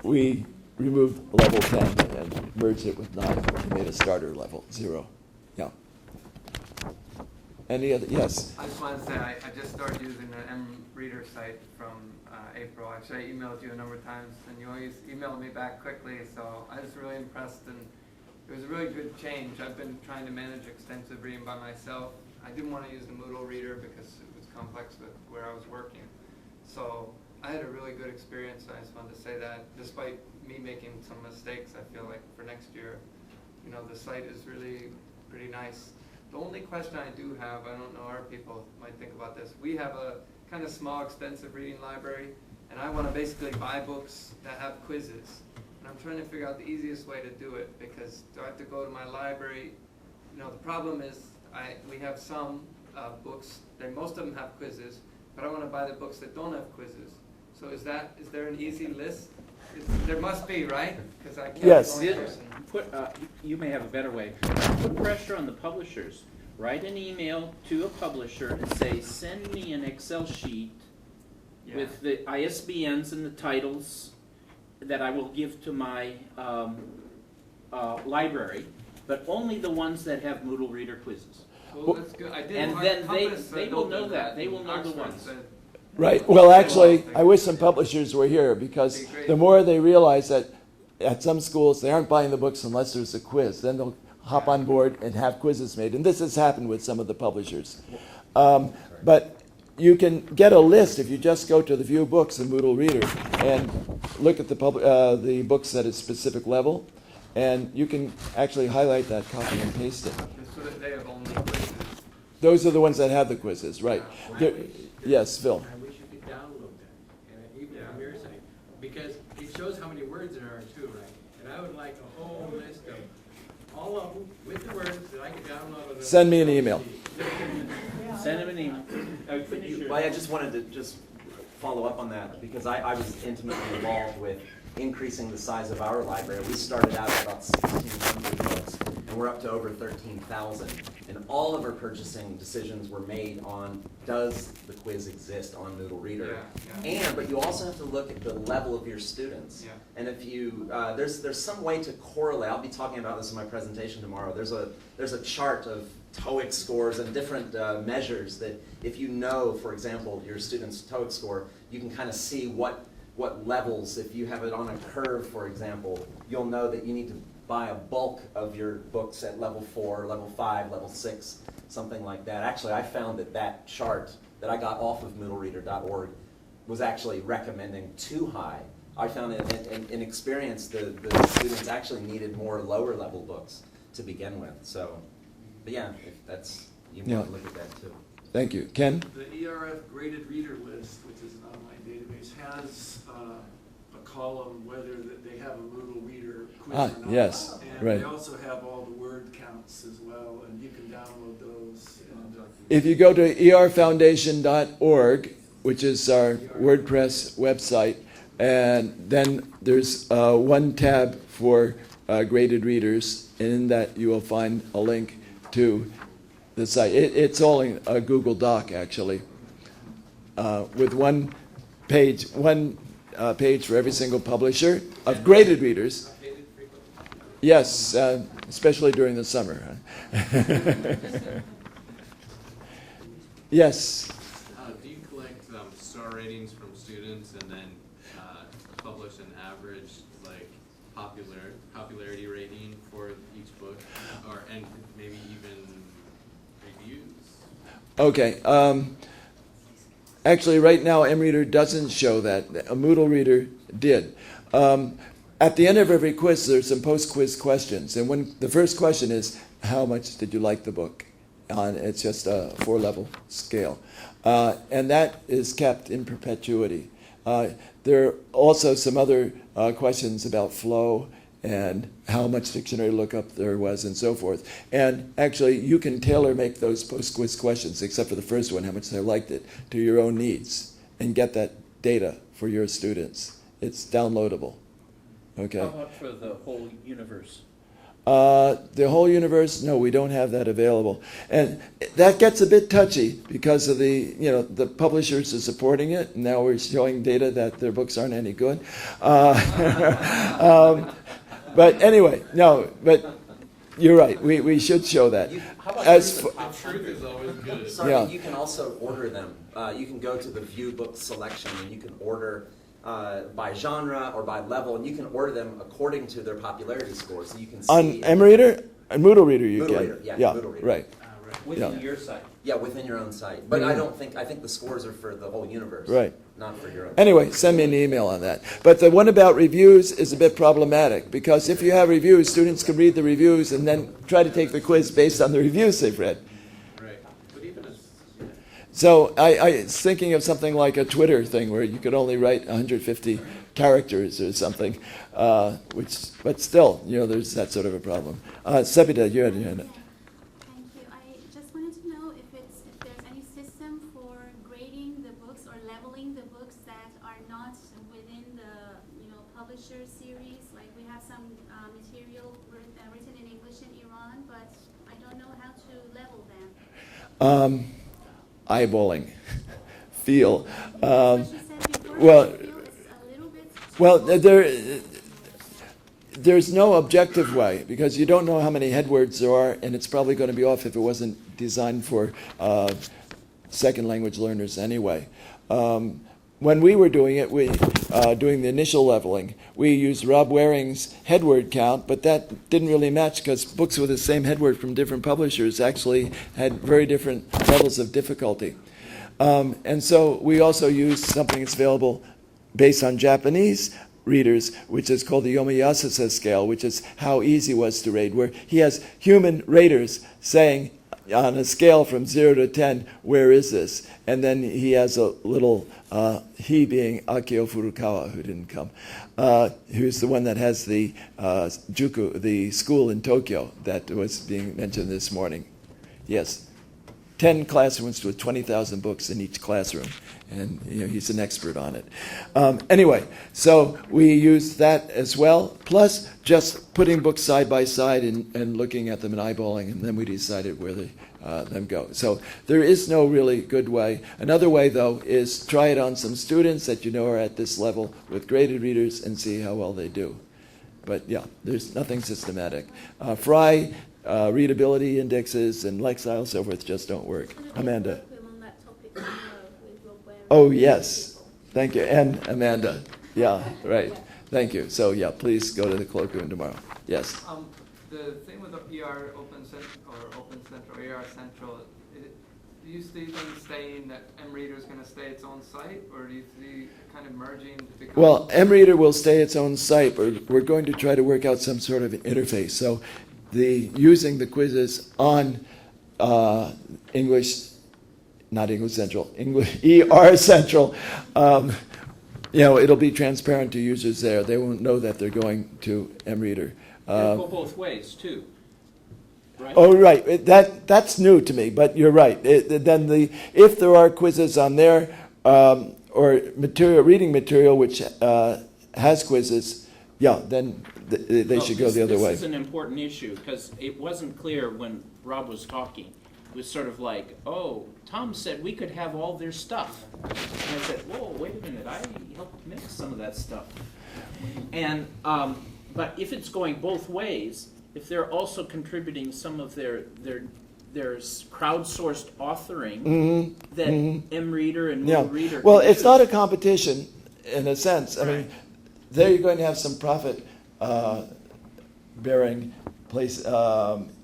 we removed level 10 and merged it with 9. We made a starter level, 0. Yeah. Any other? Yes. I just wanted to say I just started using the MReader site from April. Actually, I emailed you a number of times, and you always emailed me back quickly, so I was really impressed, and it was a really good change. I've been trying to manage extensive reading by myself. I didn't want to use the MoodleReader because it was complex with where I was working. So I had a really good experience. I just wanted to say that, despite me making some mistakes, I feel like for next year, the site is really pretty nice. The only question I do have, I don't know, our people might think about this. We have a kind of small, extensive reading library, and I want to basically buy books that have quizzes. And I'm trying to figure out the easiest way to do it, because do I have to go to my library? The problem is we have some books, most of them have quizzes, but I want to buy the books that don't have quizzes. So is there an easy list? There must be, right? Because I can't Yes. be the only person. You may have a better way. Put pressure on the publishers. Write an email to a publisher and say, send me an Excel sheet with the ISBNs and the titles that I will give to my library, but only the ones that have MoodleReader quizzes. Well, that's good. I did. And then they will know that. They will know the Oxford ones. said, Right. Well, actually, I wish some publishers were here because the more they realize that at some schools they aren't buying the books unless there's a quiz, then they'll hop on board and have quizzes made. And this has happened with some of the publishers. But you can get a list if you just go to the View Books in MoodleReader and look at the books at a specific level, and you can actually highlight that, copy and paste it. so that they have only quizzes. Those are the ones that have the quizzes, right? Yes, Phil. I wish you could download that, and even from your site, because it shows how many words there are too, right? And I would like a whole list of all of them with the words that I could download. On Send me an email. Send them an email. I just wanted to just follow up on that because I was intimately involved with increasing the size of our library. We started out at about 1,600 books, and we're up to over 13,000. And all of our purchasing decisions were made on, does the quiz exist on MoodleReader? But you also have to look at the level of your students. Yeah. And if you, there's some way to correlate. I'll be talking about this in my presentation tomorrow. There's a chart of TOEIC scores and different measures that if you know, for example, your student's TOEIC score, you can kind of see what levels, if you have it on a curve, for example, you'll know that you need to buy a bulk of your books at level 4, level 5, level 6, something like that. Actually, I found that chart that I got off of MoodleReader.org was actually recommending too high. I found in experience the students actually needed more lower level books to begin with. So, but yeah, if that's, you might look at that too. Thank you. Ken? The ERF graded reader list, which is an online database, has a column whether they have a MoodleReader quiz or not. Yes, and right. they also have all the word counts as well, and you can download those. And, If you go to erfoundation.org, which is our WordPress website, and then there's one tab for graded readers, and in that you will find a link to the site. It's all in a Google Doc, actually, with one page for every single publisher of graded readers. Yes, especially during the summer. Yes. Do you collect star ratings from students and then publish an average popularity rating for each book, and maybe even reviews? Okay. Actually, right now, MReader doesn't show that. A MoodleReader did. at the end of every quiz, there's some post-quiz questions. And when the first question is, how much did you like the book? It's just a 4-level scale. And that is kept in perpetuity. There are also some other questions about flow and how much dictionary lookup there was and so forth. And actually, you can tailor-make those post-quiz questions, except for the first one, how much they liked it, to your own needs, and get that data for your students. It's downloadable. Okay. How about for the whole universe? The whole universe, no, we don't have that available. And that gets a bit touchy because of the publishers are supporting it, and now we're showing data that their books aren't any good. But anyway, no, but you're right, we should show that. How about Truth is always good. Sorry, Yeah. you can also order them. You can go to the View Book Selection, and you can order by genre or by level, and you can order them according to their popularity score. So you can see On MReader and MoodleReader you MoodleReader, can. yeah, MoodleReader. Right. Within your site. Yeah, within your own site. But I think the scores are for the whole universe. Right. Not for your own. Anyway, send me an email on that. But the one about reviews is a bit problematic because if you have reviews, students can read the reviews and then try to take the quiz based on the reviews they've read. Right. But even as, So I was thinking of something like a Twitter thing where you could only write 150 characters or something, but still, there's that sort of a problem. Septa, you had your hand up. Thank you. I just wanted to know if there's any system for grading the books or leveling the books that are not within the publisher series. Like we have some material written in English in Iran, but I don't know how to level them. Eyeballing, feel. What you said before, I feel it's a little bit Well, there's no objective way because you don't know how many headwords there are, and it's probably going to be off if it wasn't designed for second language learners anyway. When we were doing it, doing the initial leveling, we used Rob Waring's headword count, but that didn't really match because books with the same headword from different publishers actually had very different levels of difficulty. And so we also used something that's available based on Japanese readers, which is called the Yomiyasusa scale, which is how easy it was to rate, where he has human raters saying on a scale from 0 to 10, where is this? And then he has a little, he being Akio Furukawa, who didn't come, who's the one that has the Juku, the school in Tokyo that was being mentioned this morning. Yes. 10 classrooms with 20,000 books in each classroom, and he's an expert on it. Anyway, so we used that as well, plus just putting books side by side and looking at them and eyeballing, and then we decided where them go. So there is no really good way. Another way, though, is try it on some students that are at this level with graded readers and see how well they do. But yeah, there's nothing systematic. Fry readability indexes and Lexile, so forth, just don't work. Amanda. Oh, yes. Thank you. And Amanda. Yeah, right. Thank you. So, yeah, please go to the colloquium tomorrow. Yes. The thing with the ER Open Central, AR Central, do you see them saying that MReader is going to stay its own site, or do you see kind of merging to become... Well, MReader will stay its own site, but we're going to try to work out some sort of interface. So using the quizzes on English, not English Central, ER Central, it'll be transparent to users there. They won't know that they're going to MReader. It'll go both ways, too. Right? Oh, right. That's new to me, but you're right. If there are quizzes on there or reading material which has quizzes, yeah, then they should go the other way. This is an important issue because it wasn't clear when Rob was talking. It was sort of like, oh, Tom said we could have all their stuff. And I said, whoa, wait a minute, I helped make some of that stuff. And but if it's going both ways, if they're also contributing some of their crowdsourced authoring that MReader and MoodleReader. Well, it's not a competition in a sense. I mean, there you're going to have some profit bearing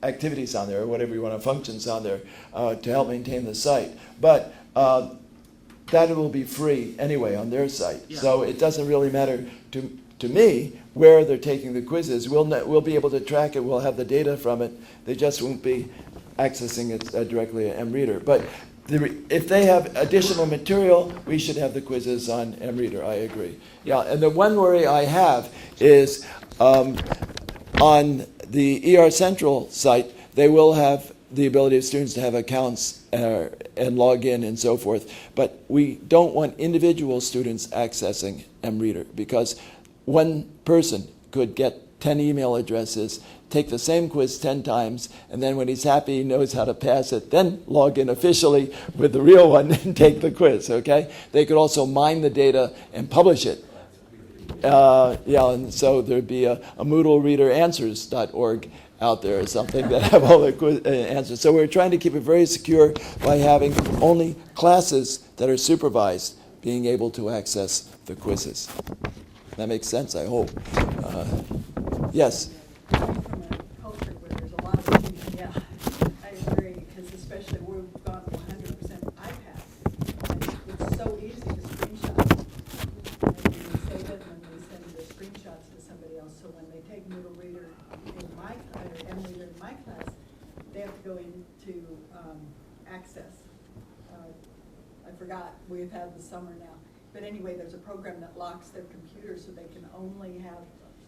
activities on there, or whatever you want to functions on there to help maintain the site. But that will be free anyway on their site. Yeah. So it doesn't really matter to me where they're taking the quizzes. We'll be able to track it. We'll have the data from it. They just won't be accessing it directly at MReader. But if they have additional material, we should have the quizzes on MReader. I agree. Yeah, and the one worry I have is on the ER Central site, they will have the ability of students to have accounts and log in and so forth. But we don't want individual students accessing MReader because one person could get 10 email addresses, take the same quiz 10 times, and then when he's happy, he knows how to pass it, then log in officially with the real one and take the quiz, okay? They could also mine the data and publish it. And so there'd be a MoodleReader out there or something that have all the quiz answers. So we're trying to keep it very secure by having only classes that are supervised being able to access the quizzes. That makes sense, I hope. Yes? From a culture where there's a lot of confusion, yeah, I agree, because especially we've gone 100% iPad. It's so easy to screenshot. And we save it and we send the screenshots to somebody else. So when they take MoodleReader in my MReader in my class, they have to go into Access. I forgot, we've had the summer now. But anyway, there's a program that locks their computer so they can only have,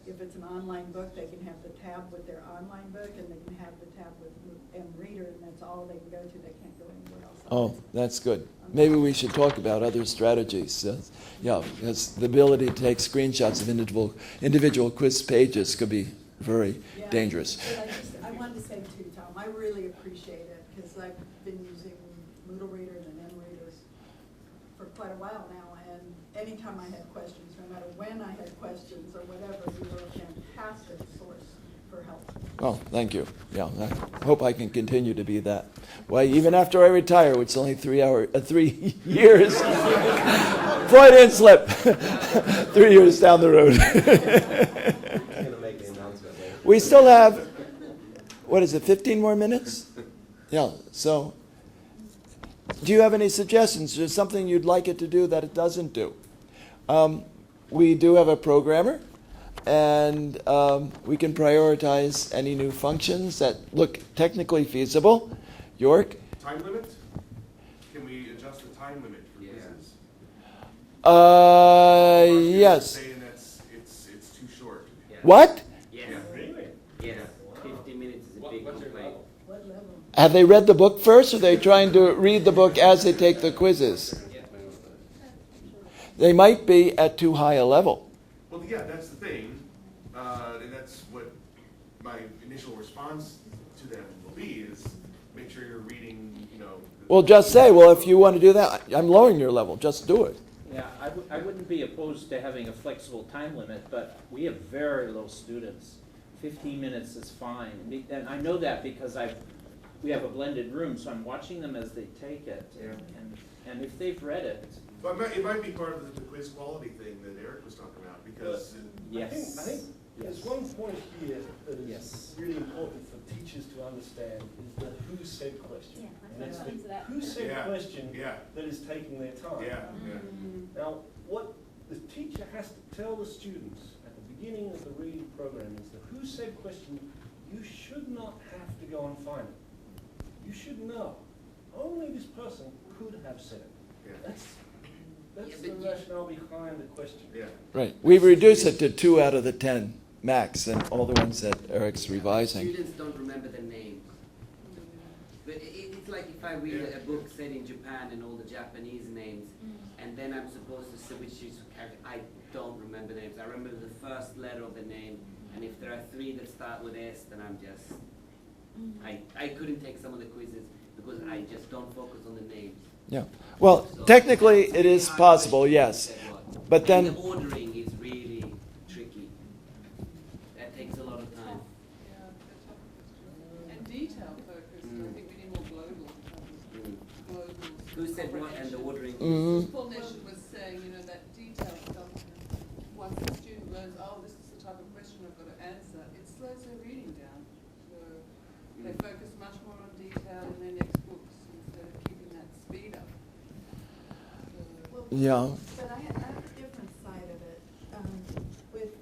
if it's an online book, they can have the tab with their online book, and they can have the tab with MReader, and that's all they can go to. They can't go anywhere else. Oh, that's good. Maybe we should talk about other strategies. Yeah, because the ability to take screenshots of individual quiz pages could be very dangerous. But I wanted to say too, Tom, I really appreciate it, because I've been using MoodleReader and MReaders for quite a while now. And anytime I had questions, no matter when I had questions or whatever, you were a fantastic source for help. Oh, thank you. Yeah, I hope I can continue to be that. Why, even after I retire, which is only 3 years, Freudian slip, 3 years down the road. We still have, 15 more minutes? Yeah, so do you have any suggestions? Is there something you'd like it to do that it doesn't do? We do have a programmer, and we can prioritize any new functions that look technically feasible. York? Time limit? Can we adjust the time limit for quizzes? Yes. Saying it's too short. Yeah. What? Yes. Yeah. Really? Yes. 50 minutes is a big complaint. What level? Have they read the book first, or are they trying to read the book as they take the quizzes? They might be at too high a level. Well, yeah, that's the thing. And that's what my initial response to them will be, is make sure you're reading, Well, just say, well, if you want to do that, I'm lowering your level. Just do it. Yeah, I wouldn't be opposed to having a flexible time limit, but we have very low students. 15 minutes is fine. And I know that because we have a blended room, so I'm watching them as they take it. And if they've read it. But it might be part of the quiz quality thing that Eric was talking about, because Yes. I think there's one point here that is Yes. really important for teachers to understand, is the who said question. Yeah, And it's let's go into the that. who said Yeah. question Yeah. that is taking their time. Yeah. Now, what the teacher has to tell the students at the beginning of the reading program is the who said question, you should not have to go and find it. You should know. Only this person could have said it. Yeah. That's the rationale behind the question. Yeah. Right. We've reduced it to 2 out of the 10 max, and all the ones that Eric's revising. Students don't remember the names. But it's like if I read a book set in Japan and all the Japanese names, and then I'm supposed to switch to character. I don't remember names. I remember the first letter of the name, and if there are 3 that start with S, then I'm just... I couldn't take some of the quizzes because I just don't focus on the names. Yeah. Well, technically it is possible, yes. But then... And the ordering is really tricky. That takes a lot of time. And detail focused. I think we need more global. Who said what and the ordering? Paul Nation was saying, that detail stuff. Once the student learns, this is the type of question I've got to answer, it slows their reading down. So they focus much more on detail in their next books instead of keeping that speed up. Yeah. But I have a different side of it. With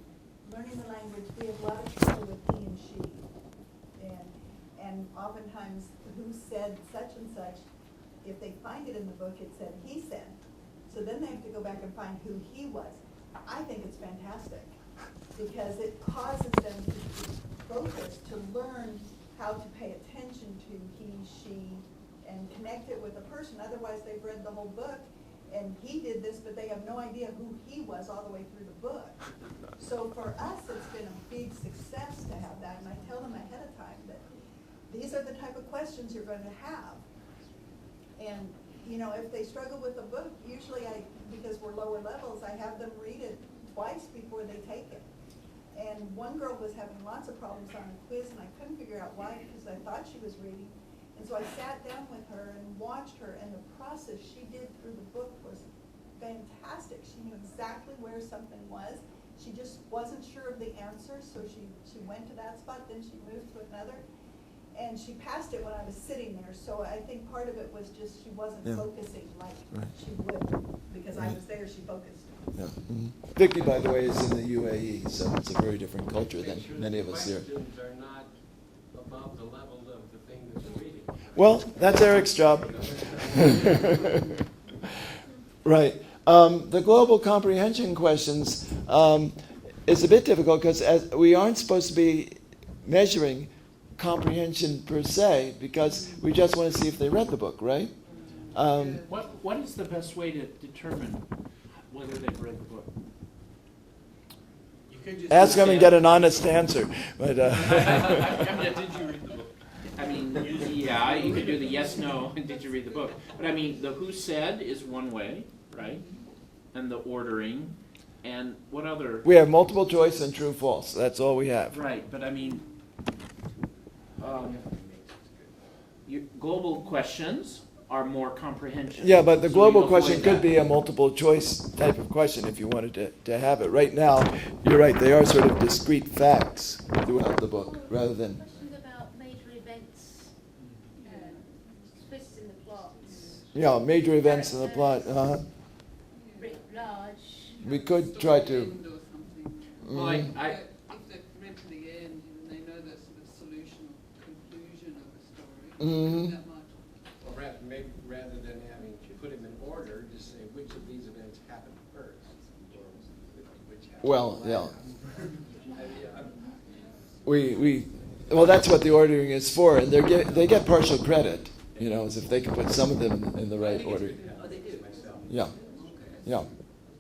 and oftentimes who said such and such, if they find it in the book, it said he said. So then they have to go back and find who he was. I think it's fantastic because it causes them to focus, to learn how to pay attention to he, she, and connect it with a person. Otherwise, they've read the whole book, and he did this, but they have no idea who he was all the way through the book. So for us, it's been a big success to have that, and I tell them ahead of time that these are the type of questions you're going to have. And, you know, if they struggle with the book, usually because we're lower levels, I have them read it twice before they take it. And one girl was having lots of problems on a quiz, and I couldn't figure out why because I thought she was reading. And so I sat down with her and watched her, and the process she did through the book was fantastic. She knew exactly where something was. She just wasn't sure of the answer, so she went to that spot, then she moved to another. And she passed it when I was sitting there, so I think part of it was just she wasn't focusing like she would. Because I was there, she focused. Yeah. Mm-hmm. Vicky, by the way, is in the UAE, so it's a very different culture than many of us here. Questions are not above the level of the thing that you're reading. Well, that's Eric's job. Right. The global comprehension questions is a bit difficult because we aren't supposed to be measuring comprehension per se because we just want to see if they read the book, right? What is the best way to determine whether they've read the book? You could just Ask them and get an honest answer. But, did you read the book? I mean, yeah, you could do the yes, no, and did you read the book? But I mean, the who said is one way, right? And the ordering, and what other? We have multiple choice and true false. That's all we have. Right, but I mean, global questions are more comprehension. Yeah, but the So global you question avoid could that. be a multiple choice type of question if you wanted to have it. Right now, you're right, they are sort of discrete facts throughout the book rather than... Questions about major events, twists in the plot. Yeah, major events in the plot. Writ large. We could try to... Well, If they've read to the end and they know the sort of solution or conclusion of the story, that might. Or rather than having to put them in order, just say which of these events happened first, or which happened Well, yeah. last. Well, that's what the ordering is for, and they get partial credit, you know, as if they can put some of them in the right order. Oh, they do. Yeah, yeah,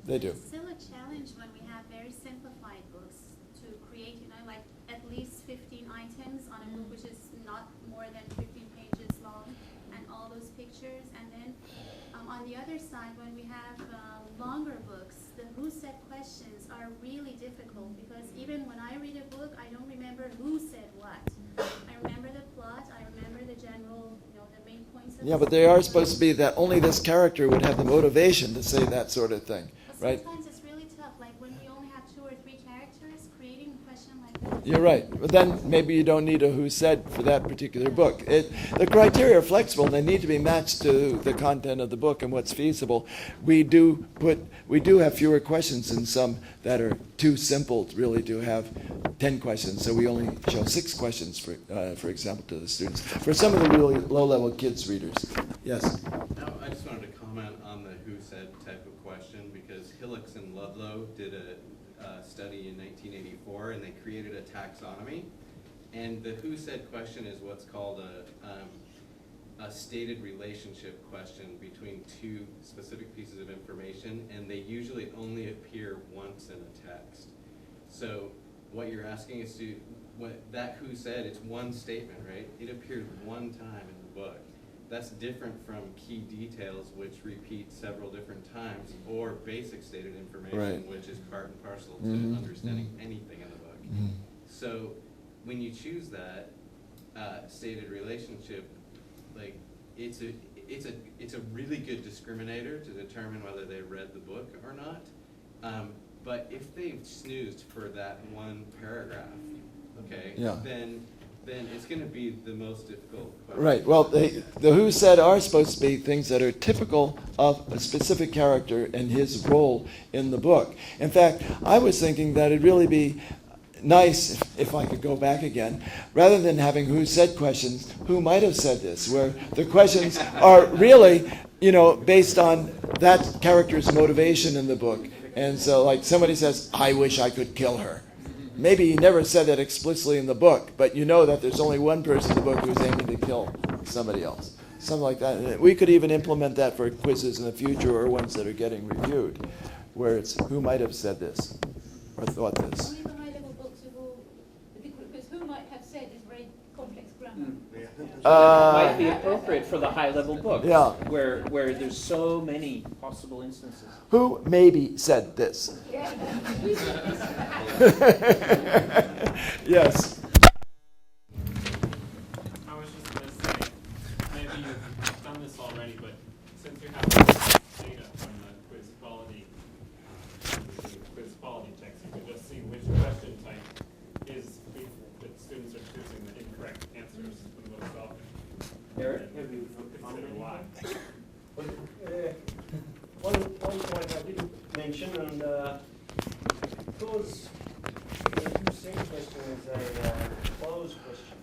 they do. It's still a challenge when we have very simplified books to create, you know, like at least 15 items on a book which is not more than 15 pages long, and all those pictures. And then on the other side, when we have longer books, the who said questions are really difficult because even when I read a book, I don't remember who said what. I remember the plot, I remember the general, you know, the main points of Yeah, the but they are story. supposed to be that only this character would have the motivation to say that sort of thing, right? Sometimes it's really tough, like when we only have 2 or 3 characters, creating a question like that. You're right. But then maybe you don't need a who said for that particular book. The criteria are flexible and they need to be matched to the content of the book and what's feasible. We do have fewer questions than some that are too simple really to have 10 questions. So we only show 6 questions, for example, to the students. For some of the really low-level kids readers. Yes? No, I just wanted to comment on the who said type of question because Hillocks and Ludlow did a study in 1984 and they created a taxonomy. And the who said question is what's called a stated relationship question between 2 specific pieces of information, and they usually only appear once in a text. So what you're asking is that who said, it's one statement, right? It appears one time in the book. That's different from key details, which repeat several different times, or basic stated information, Right. which is part and parcel to Mhm, understanding anything in the book. Mhm. So when you choose that stated relationship, like it's a really good discriminator to determine whether they read the book or not. But if they've snoozed for that one paragraph, okay, Yeah. then it's going to be the most difficult question. Right. Well, the who said are supposed to be things that are typical of a specific character and his role in the book. In fact, I was thinking that it'd really be nice, if I could go back again, rather than having who said questions, who might have said this, where the questions are really, based on that character's motivation in the book. And so, like, somebody says, I wish I could kill her. Maybe he never said that explicitly in the book, but you know that there's only one person in the book who's aiming to kill somebody else. Something like that. And we could even implement that for quizzes in the future or ones that are getting reviewed, where it's who might have said this or thought this. Only the high-level books because who might have said is very complex grammar. It might be appropriate for the high-level books, Yeah. where there's so many possible instances. Who maybe said this? Yes. I was just going to say, maybe you've done this already, but since you have data from the quiz quality text, you can just see which question type is that students are choosing the incorrect answers the most often. Eric, have you Consider why. One point I didn't mention, and because the who said question is a closed question,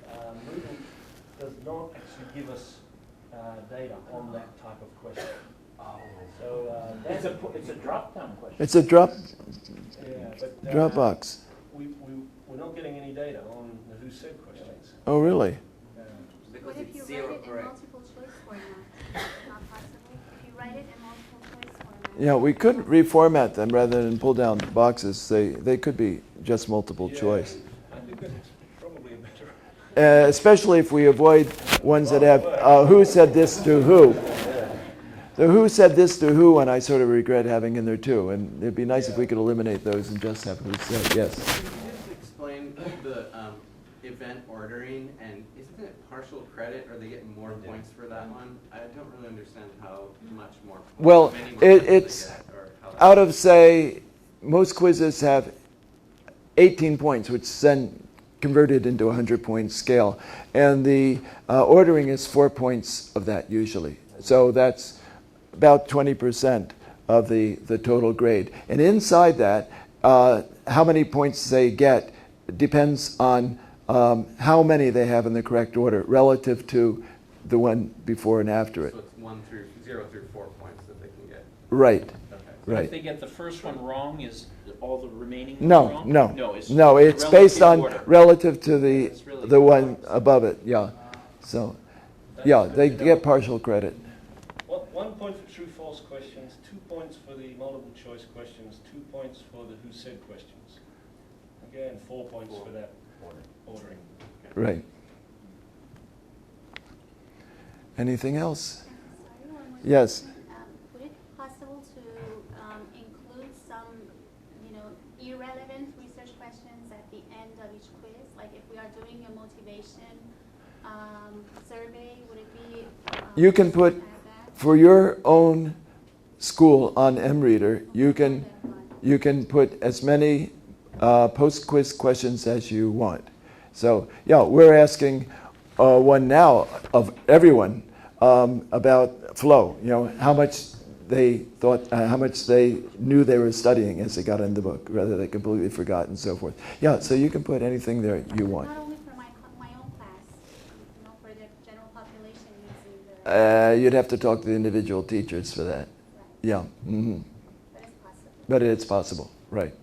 Moodle does not actually give us data on that type of question. So it's a drop-down question. It's a drop box. We're not getting any data on the who said questions. Oh, really? What if you write it in multiple choice format? Not possible. If you write it in multiple choice format. Yeah, we could reformat them rather than pull down boxes. They could be just multiple choice. I think that's probably a better. Especially if we avoid ones that have who said this to who. The who said this to who, and I sort of regret having in there too. And it'd be nice if we could eliminate those and just have who said. Yes. Can you just explain the event ordering, and isn't it partial credit, or they get more points for that one? I don't really understand how much more points. Well, many more points it's they get, or how that out of, say, most quizzes have 18 points, which is then converted into a 100-point scale. And the ordering is 4 points of that usually. So that's about 20% of the total grade. And inside that, how many points they get depends on how many they have in the correct order relative to the one before and after it. So it's 0 through 4 points that they can get. Right. Okay. Right. If they get the first one wrong, is all the remaining No, wrong? no, it's it's based on order. relative to the It's really the one above it. Yeah. So, yeah, they get partial credit. 1 point for true false questions, 2 points for the multiple choice questions, 2 points for the who said questions. Again, 4 points for that ordering. Right. Anything else? Sorry, one more Yes. question. Would it be possible to include some, irrelevant research questions at the end of each quiz? Like if we are doing a motivation survey, would it be? You can put, for your own school on MReader, you can put as many post-quiz questions as you want. So, yeah, we're asking one now of everyone about flow. How much they thought, how much they knew they were studying as they got in the book, whether they completely forgot and so forth. Yeah, so you can put anything there you want. Not only for my own class, for the general population using the. You'd have to talk to the individual teachers for that. Right. Yeah. Mm-hmm. But it's possible. But it's possible, right.